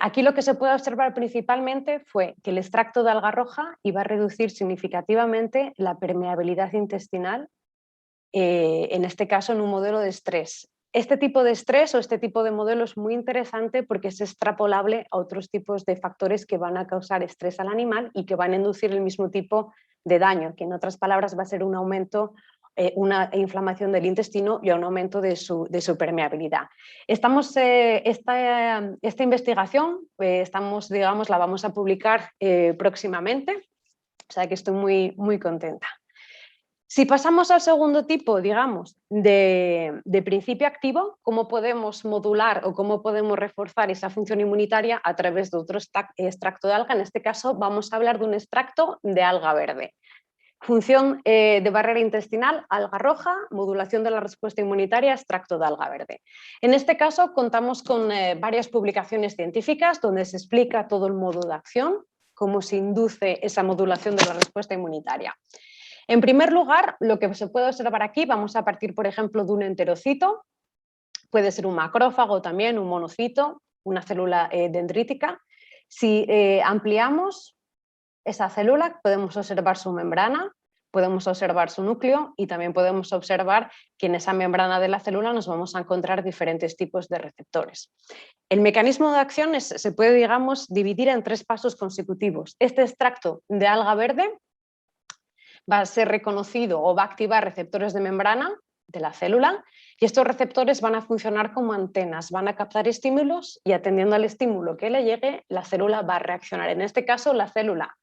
Aquí lo que se puede observar principalmente fue que el extracto de alga roja iba a reducir significativamente la permeabilidad intestinal, en este caso en un modelo de estrés. Este tipo de estrés o este tipo de modelo es muy interesante porque es extrapolable a otros tipos de factores que van a causar estrés al animal y que van a inducir el mismo tipo de daño, que en otras palabras va a ser un aumento, una inflamación del intestino y un aumento de su permeabilidad. Esta investigación digamos, la vamos a publicar próximamente, o sea que estoy muy, muy contenta. Si pasamos al segundo tipo, digamos, de principio activo, ¿cómo podemos modular o cómo podemos reforzar esa función inmunitaria a través de otro extracto de alga? En este caso vamos a hablar de un extracto de alga verde. Función de barrera intestinal, alga roja, modulación de la respuesta inmunitaria, extracto de alga verde. En este caso contamos con varias publicaciones científicas donde se explica todo el modo de acción, cómo se induce esa modulación de la respuesta inmunitaria. En primer lugar, lo que se puede observar aquí, vamos a partir, por ejemplo, de un enterocito, puede ser un macrófago también, un monocito, una célula dendrítica. Si ampliamos esa célula, podemos observar su membrana, podemos observar su núcleo y también podemos observar que en esa membrana de la célula nos vamos a encontrar diferentes tipos de receptores. El mecanismo de acción se puede, digamos, dividir en 3 pasos consecutivos. Este extracto de alga verde va a ser reconocido o va a activar receptores de membrana de la célula y estos receptores van a funcionar como antenas, van a captar estímulos y atendiendo al estímulo que le llegue, la célula va a reaccionar. En este caso, la célula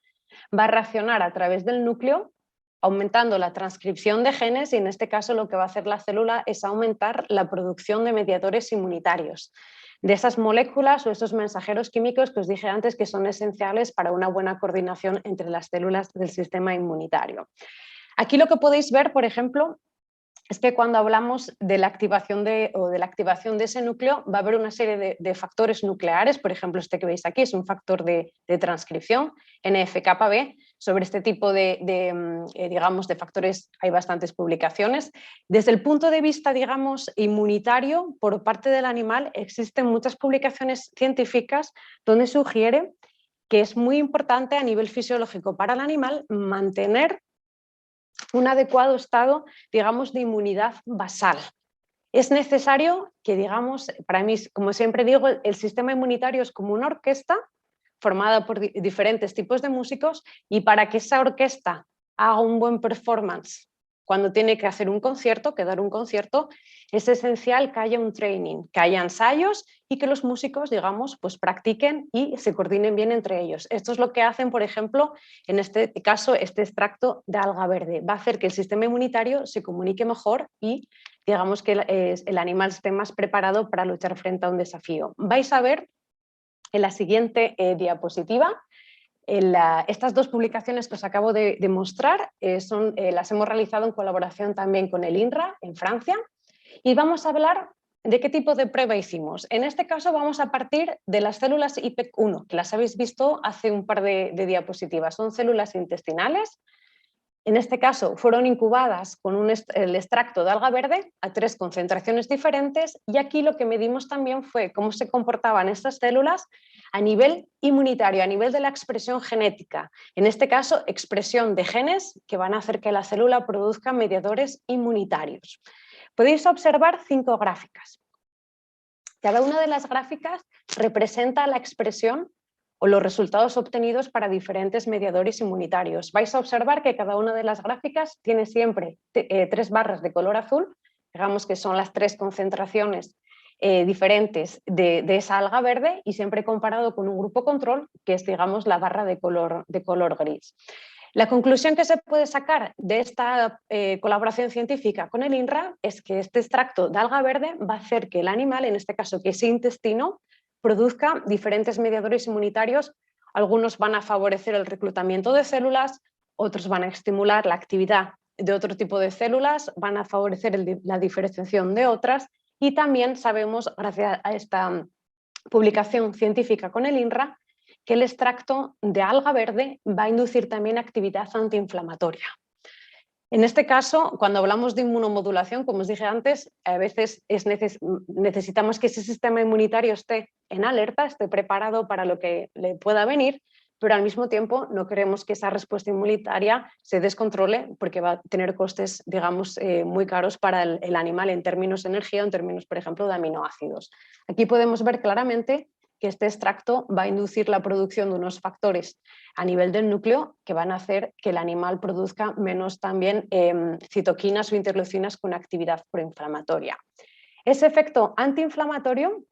va a reaccionar a través del núcleo, aumentando la transcripción de genes y en este caso lo que va a hacer la célula es aumentar la producción de mediadores inmunitarios, de esas moléculas o esos mensajeros químicos que os dije antes que son esenciales para una buena coordinación entre las células del sistema inmunitario. Aquí lo que podéis ver, por ejemplo, es que cuando hablamos de la activación de ese núcleo va a haber una serie de factores nucleares, por ejemplo este que veis aquí es un factor de transcripción, NF-κB. Sobre este tipo digamos, de factores hay bastantes publicaciones. Desde el punto de vista, digamos, inmunitario, por parte del animal existen muchas publicaciones científicas donde sugiere que es muy importante a nivel fisiológico para el animal mantener un adecuado estado, digamos, de inmunidad basal. Es necesario que, digamos, para mí, como siempre digo, el sistema inmunitario es como una orquesta formada por diferentes tipos de músicos, y para que esa orquesta haga un buen performance cuando tiene que hacer un concierto, que dar un concierto, es esencial que haya un training, que haya ensayos y que los músicos, digamos, pues practiquen y se coordinen bien entre ellos. Esto es lo que hacen, por ejemplo, en este caso, este extracto de alga verde. Va a hacer que el sistema inmunitario se comunique mejor y, digamos, que el animal esté más preparado para luchar frente a un desafío. Vais a ver en la siguiente diapositiva. Estas dos publicaciones que os acabo de mostrar las hemos realizado en colaboración también con el INRA en Francia, y vamos a hablar de qué tipo de prueba hicimos. En este caso vamos a partir de las células IPEC1, que las habéis visto hace un par de diapositivas. Son células intestinales. En este caso fueron incubadas con el extracto de alga verde a 3 concentraciones diferentes, y aquí lo que medimos también fue cómo se comportaban estas células a nivel inmunitario, a nivel de la expresión genética. En este caso, expresión de genes que van a hacer que la célula produzca mediadores inmunitarios. Podéis observar 5 gráficas. Cada una de las gráficas representa la expresión o los resultados obtenidos para diferentes mediadores inmunitarios. Vais a observar que cada una de las gráficas tiene siempre 3 barras de color azul, digamos que son las 3 concentraciones diferentes de esa alga verde, y siempre comparado con un grupo control, que es, digamos, la barra de color gris. La conclusión que se puede sacar de esta colaboración científica con el INRA es que este extracto de alga verde va a hacer que el animal, en este caso que ese intestino, produzca diferentes mediadores inmunitarios. Algunos van a favorecer el reclutamiento de células, otros van a estimular la actividad de otro tipo de células, van a favorecer la diferenciación de otras, y también sabemos, gracias a esta publicación científica con el INRA, que el extracto de alga verde va a inducir también actividad antiinflamatoria. En este caso, cuando hablamos de inmunomodulación, como os dije antes, a veces necesitamos que ese sistema inmunitario esté en alerta, esté preparado para lo que le pueda venir, pero al mismo tiempo no queremos que esa respuesta inmunitaria se descontrole, porque va a tener costes, digamos, muy caros para el animal en términos de energía o en términos, por ejemplo, de aminoácidos. Aquí podemos ver claramente que este extracto va a inducir la producción de unos factores a nivel del núcleo que van a hacer que el animal produzca menos también citoquinas o interleucinas con actividad proinflamatoria. Ese efecto antiinflamatorio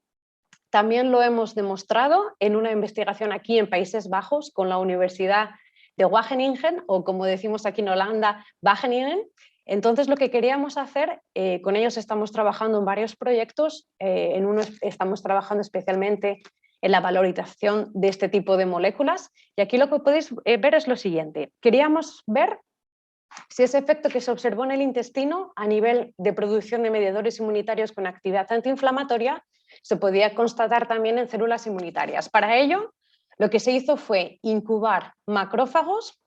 también lo hemos demostrado en una investigación aquí en Países Bajos con la Universidad de Wageningen, o como decimos aquí en Holanda, Wageningen. Entonces, lo que queríamos hacer, con ellos estamos trabajando en varios proyectos, en uno estamos trabajando especialmente en la valorización de este tipo de moléculas, y aquí lo que podéis ver es lo siguiente. Queríamos ver si ese efecto que se observó en el intestino a nivel de producción de mediadores inmunitarios con actividad antiinflamatoria se podía constatar también en células inmunitarias. Para ello, lo que se hizo fue incubar macrófagos.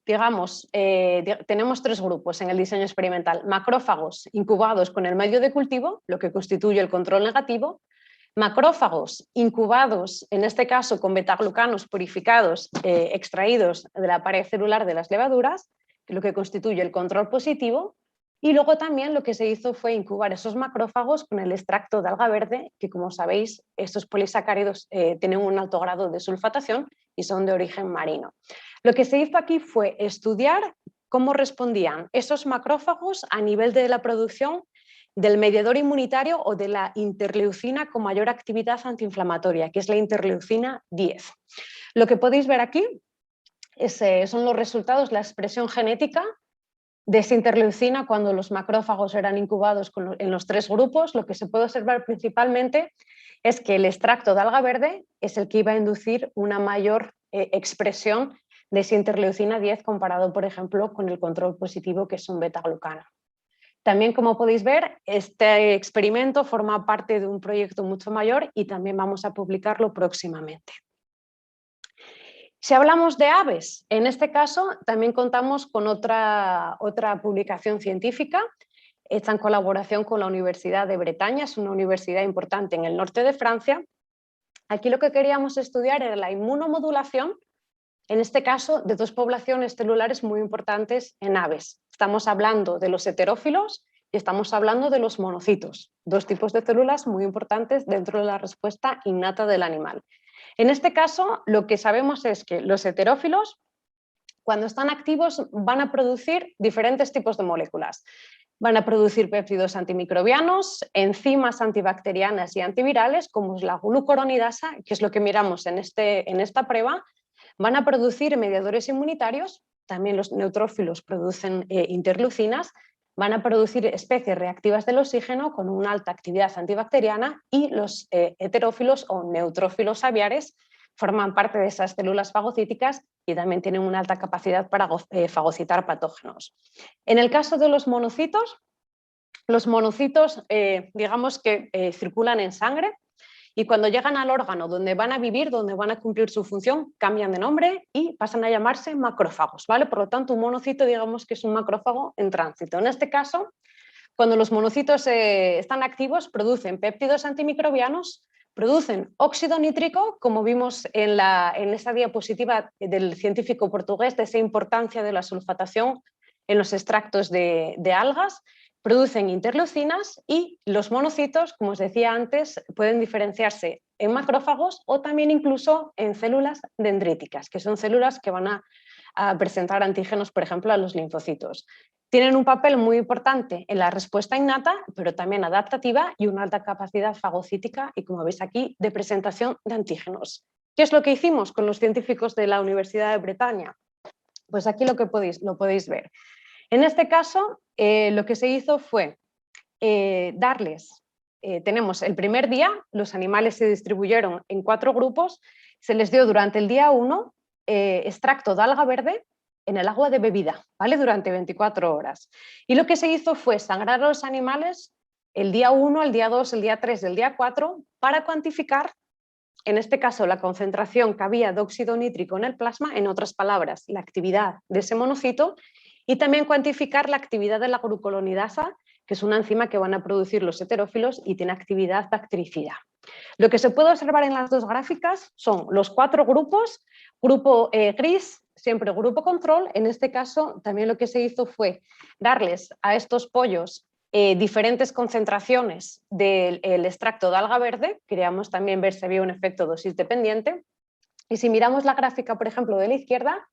Digamos, tenemos 3 grupos en el diseño experimental: macrófagos incubados con el medio de cultivo, lo que constituye el control negativo; macrófagos incubados, en este caso con betaglucanos purificados, extraídos de la pared celular de las levaduras, lo que constituye el control positivo; y luego también lo que se hizo fue incubar esos macrófagos con el extracto de alga verde, que, como sabéis, estos polisacáridos tienen un alto grado de sulfatación y son de origen marino. Lo que se hizo aquí fue estudiar cómo respondían esos macrófagos a nivel de la producción del mediador inmunitario o de la interleucina con mayor actividad antiinflamatoria, que es la interleucina 10. Lo que podéis ver aquí son los resultados, la expresión genética de esa interleucina cuando los macrófagos eran incubados en los 3 grupos. Lo que se puede observar principalmente es que el extracto de alga verde es el que iba a inducir una mayor expresión de esa interleucina 10 comparado, por ejemplo, con el control positivo, que es un betaglucano. También, como podéis ver, este experimento forma parte de un proyecto mucho mayor y también vamos a publicarlo próximamente. Si hablamos de aves, en este caso también contamos con otra publicación científica hecha en colaboración con la Universidad de Bretaña, es una universidad importante en el norte de Francia. Aquí lo que queríamos estudiar era la inmunomodulación en este caso, de dos poblaciones celulares muy importantes en aves. Estamos hablando de los heterófilos y estamos hablando de los monocitos, dos tipos de células muy importantes dentro de la respuesta innata del animal. En este caso, lo que sabemos es que los heterófilos, cuando están activos, van a producir diferentes tipos de moléculas. Van a producir péptidos antimicrobianos, enzimas antibacterianas y antivirales, como es la glucuronidasa, que es lo que miramos en esta prueba. Van a producir mediadores inmunitarios, también los neutrófilos producen interleucinas, van a producir especies reactivas del oxígeno con una alta actividad antibacteriana, y los heterófilos o neutrófilos aviares forman parte de esas células fagocíticas y también tienen una alta capacidad para fagocitar patógenos. En el caso de los monocitos digamos que circulan en sangre, y cuando llegan al órgano donde van a vivir, donde van a cumplir su función, cambian de nombre y pasan a llamarse macrófagos, ¿vale? Por lo tanto, un monocito, digamos que es un macrófago en tránsito. En este caso, cuando los monocitos están activos, producen péptidos antimicrobianos, producen óxido nítrico, como vimos en esa diapositiva del científico portugués, de esa importancia de la sulfatación en los extractos de algas, producen interleucinas, y los monocitos, como os decía antes, pueden diferenciarse en macrófagos o también incluso en células dendríticas, que son células que van a presentar antígenos, por ejemplo, a los linfocitos. Tienen un papel muy importante en la respuesta innata, pero también adaptativa, y una alta capacidad fagocítica y, como veis aquí, de presentación de antígenos. ¿Qué es lo que hicimos con los científicos de la Universidad de Bretaña? Pues aquí lo podéis ver. En este caso, lo que se hizo fue tenemos el primer día, los animales se distribuyeron en 4 grupos, se les dio durante el día 1 extracto de alga verde en el agua de bebida, ¿vale? Durante 24 horas. Y lo que se hizo fue sangrar a los animales el día 1, el día 2, el día 3 y el día 4 para cuantificar, en este caso, la concentración que había de óxido nítrico en el plasma, en otras palabras, la actividad de ese monocito, y también cuantificar la actividad de la glucuronidasa, que es una enzima que van a producir los heterófilos y tiene actividad bactericida. Lo que se puede observar en las dos gráficas son los 4 grupos, grupo gris, siempre grupo control. En este caso, también lo que se hizo fue darles a estos pollos diferentes concentraciones del extracto de alga verde. Queríamos también ver si había un efecto dosis dependiente. Y si miramos la gráfica, por ejemplo, de la izquierda,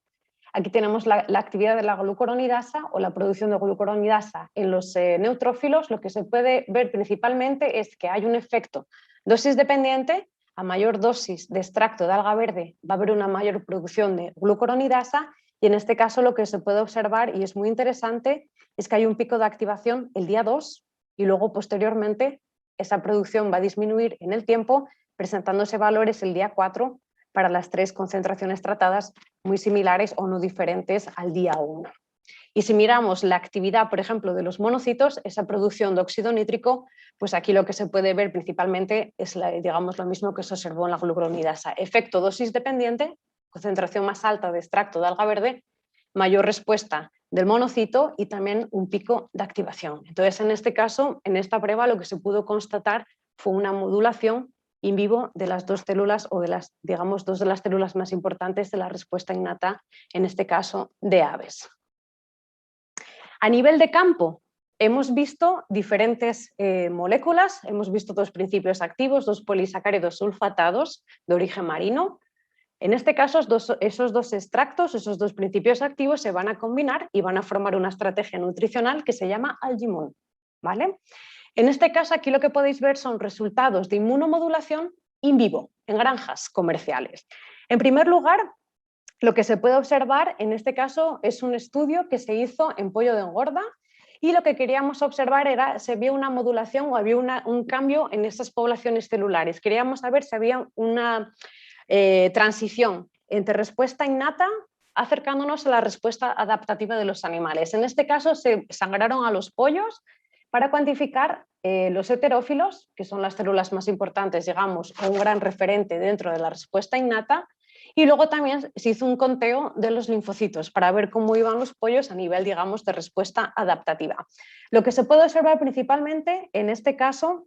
aquí tenemos la actividad de la glucuronidasa o la producción de glucuronidasa en los neutrófilos. Lo que se puede ver principalmente es que hay un efecto dosis dependiente. A mayor dosis de extracto de alga verde va a haber una mayor producción de glucuronidasa, y en este caso lo que se puede observar, y es muy interesante, es que hay un pico de activación el día 2 y luego posteriormente esa producción va a disminuir en el tiempo, presentándose valores el día 4 para las 3 concentraciones tratadas muy similares o no diferentes al día 1. Y si miramos la actividad, por ejemplo, de los monocitos, esa producción de óxido nítrico, pues aquí lo que se puede ver principalmente es digamos, lo mismo que se observó en la glucuronidasa. Efecto dosis dependiente, concentración más alta de extracto de alga verde, mayor respuesta del monocito y también un pico de activación. Entonces, en este caso, en esta prueba, lo que se pudo constatar fue una modulación in vivo de las 2 células, o de las, digamos, 2 de las células más importantes de la respuesta innata, en este caso de aves. A nivel de campo, hemos visto diferentes moléculas, hemos visto 2 principios activos, 2 polisacáridos sulfatados de origen marino. En este caso, esos dos extractos, esos 2 principios activos se van a combinar y van a formar una estrategia nutricional que se llama Algimon, ¿vale? En este caso, aquí lo que podéis ver son resultados de inmunomodulación in vivo, en granjas comerciales. En primer lugar, lo que se puede observar en este caso es un estudio que se hizo en pollo de engorda, y lo que queríamos observar era si había una modulación o había un cambio en esas poblaciones celulares. Queríamos saber si había una transición entre respuesta innata acercándonos a la respuesta adaptativa de los animales. En este caso se sangraron a los pollos para cuantificar los heterófilos, que son las células más importantes, digamos, o un gran referente dentro de la respuesta innata. Y luego también se hizo un conteo de los linfocitos para ver cómo iban los pollos a nivel, digamos, de respuesta adaptativa. Lo que se puede observar principalmente en este caso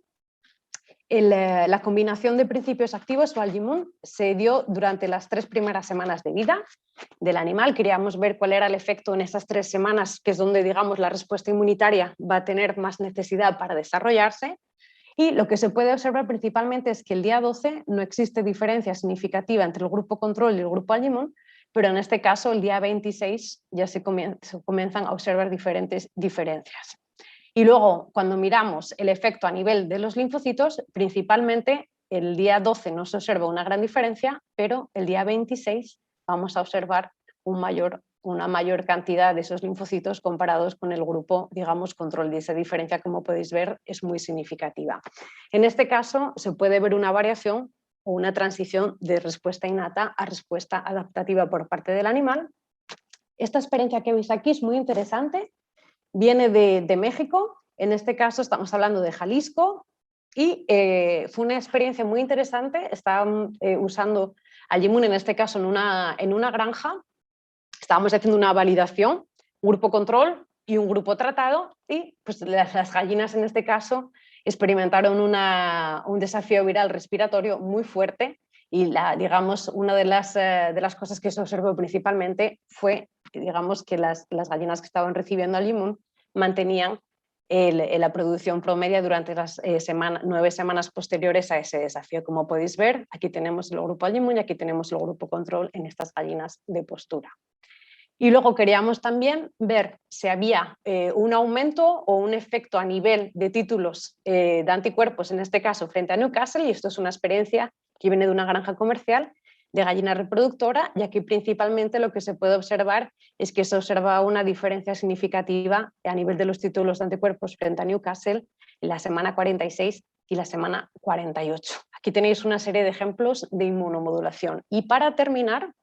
La combinación de principios activos o Algimun se dio durante las 3 primeras semanas de vida del animal. Queríamos ver cuál era el efecto en esas 3 semanas, que es donde, digamos, la respuesta inmunitaria va a tener más necesidad para desarrollarse. Y lo que se puede observar principalmente es que el día 12 no existe diferencia significativa entre el grupo control y el grupo Algimun, pero en este caso el día 26 ya se comienzan a observar diferentes diferencias. Y luego, cuando miramos el efecto a nivel de los linfocitos, principalmente el día 12 no se observa una gran diferencia, pero el día 26 vamos a observar una mayor cantidad de esos linfocitos comparados con el grupo, digamos, control. Y esa diferencia, como podéis ver, es muy significativa. En este caso, se puede ver una variación o una transición de respuesta innata a respuesta adaptativa por parte del animal. Esta experiencia que veis aquí es muy interesante. Viene de México, en este caso estamos hablando de Jalisco, y fue una experiencia muy interesante. Estaban usando Algimun, en este caso en una granja. Estábamos haciendo una validación, un grupo control y un grupo tratado, y pues las gallinas en este caso experimentaron un desafío viral respiratorio muy fuerte, y digamos, una de las cosas que se observó principalmente fue, digamos, que las gallinas que estaban recibiendo Algimun mantenían la producción promedio durante las 9 semanas posteriores a ese desafío. Como podéis ver, aquí tenemos el grupo Algimun y aquí tenemos el grupo control en estas gallinas de postura. Y luego queríamos también ver si había un aumento o un efecto a nivel de títulos de anticuerpos, en este caso frente a Newcastle, y esto es una experiencia que viene de una granja comercial de gallina reproductora, y aquí principalmente lo que se puede observar es que se observa una diferencia significativa a nivel de los títulos de anticuerpos frente a Newcastle en la semana 46 y la semana 48. Aquí tenéis una serie de ejemplos de inmunomodulación. Y para terminar,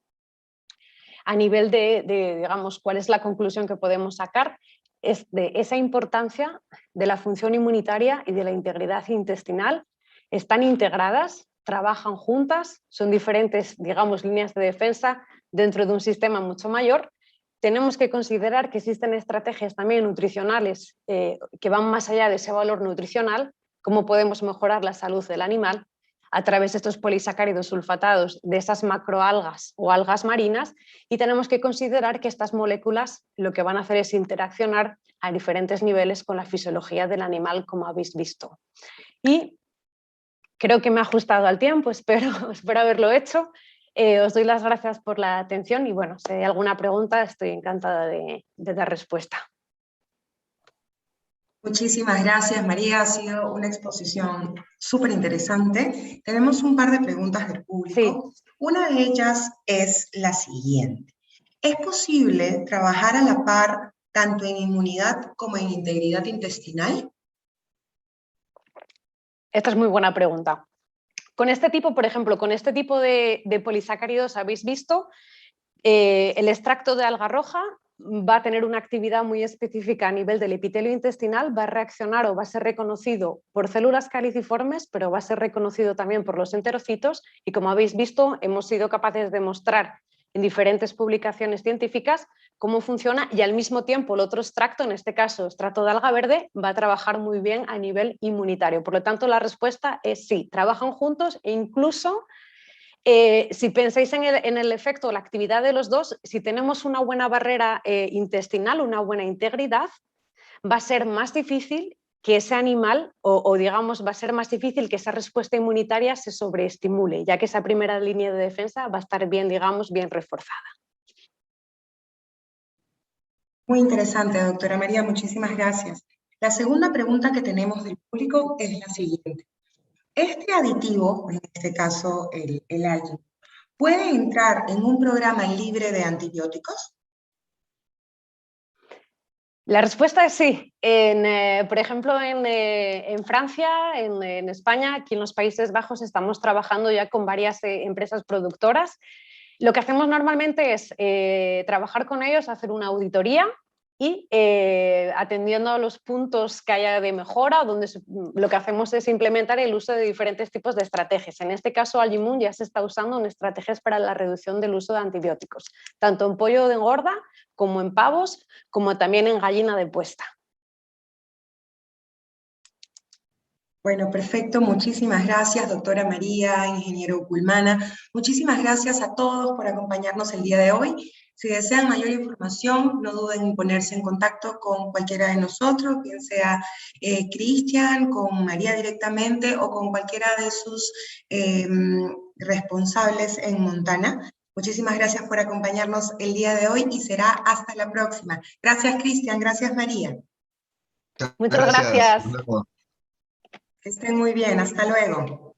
a nivel de, digamos, cuál es la conclusión que podemos sacar, es de esa importancia de la función inmunitaria y de la integridad intestinal. Están integradas, trabajan juntas, son diferentes, digamos, líneas de defensa dentro de un sistema mucho mayor. Tenemos que considerar que existen estrategias también nutricionales que van más allá de ese valor nutricional, cómo podemos mejorar la salud del animal a través de estos polisacáridos sulfatados de esas macroalgas o algas marinas, y tenemos que considerar que estas moléculas lo que van a hacer es interaccionar a diferentes niveles con la fisiología del animal, como habéis visto. Y creo que me he ajustado al tiempo, espero haberlo hecho. Os doy las gracias por la atención y bueno, si hay alguna pregunta estoy encantada de dar respuesta. Muchísimas gracias, María. Ha sido una exposición súper interesante. Tenemos un par de preguntas del público. Sí. Una de ellas es la siguiente. ¿Es posible trabajar a la par tanto en inmunidad como en integridad intestinal? Esta es muy buena pregunta. Con este tipo, por ejemplo, con este tipo de polisacáridos habéis visto el extracto de alga roja va a tener una actividad muy específica a nivel del epitelio intestinal, va a reaccionar o va a ser reconocido por células caliciformes, pero va a ser reconocido también por los enterocitos, y como habéis visto hemos sido capaces de mostrar en diferentes publicaciones científicas cómo funciona, y al mismo tiempo el otro extracto, en este caso extracto de alga verde, va a trabajar muy bien a nivel inmunitario. Por lo tanto, la respuesta es sí, trabajan juntos, e incluso si pensáis en el efecto o la actividad de los dos, si tenemos una buena barrera intestinal, una buena integridad, va a ser más difícil que ese animal o digamos va a ser más difícil que esa respuesta inmunitaria se sobreestimule, ya que esa primera línea de defensa va a estar bien, digamos, bien reforzada. Muy interesante, doctora María, muchísimas gracias. La segunda pregunta que tenemos del público es la siguiente. ¿Este aditivo, en este caso el algin, puede entrar en un programa libre de antibióticos? La respuesta es sí. Por ejemplo, en Francia, en España, aquí en los Países Bajos estamos trabajando ya con varias empresas productoras. Lo que hacemos normalmente es trabajar con ellos, hacer una auditoría y atendiendo a los puntos que haya de mejora, donde lo que hacemos es implementar el uso de diferentes tipos de estrategias. En este caso, Algimun ya se está usando en estrategias para la reducción del uso de antibióticos, tanto en pollo de engorda como en pavos, como también en gallina de puesta. Bueno, perfecto. Muchísimas gracias, doctora María, ingeniero Culmana. Muchísimas gracias a todos por acompañarnos el día de hoy. Si desean mayor información, no duden en ponerse en contacto con cualquiera de nosotros, bien sea Cristian, con María directamente o con cualquiera de sus responsables en Montana. Muchísimas gracias por acompañarnos el día de hoy y será hasta la próxima. Gracias, Cristian. Gracias, María. Muchas Gracias. gracias. Nos vemos. Que estén muy bien. Hasta luego.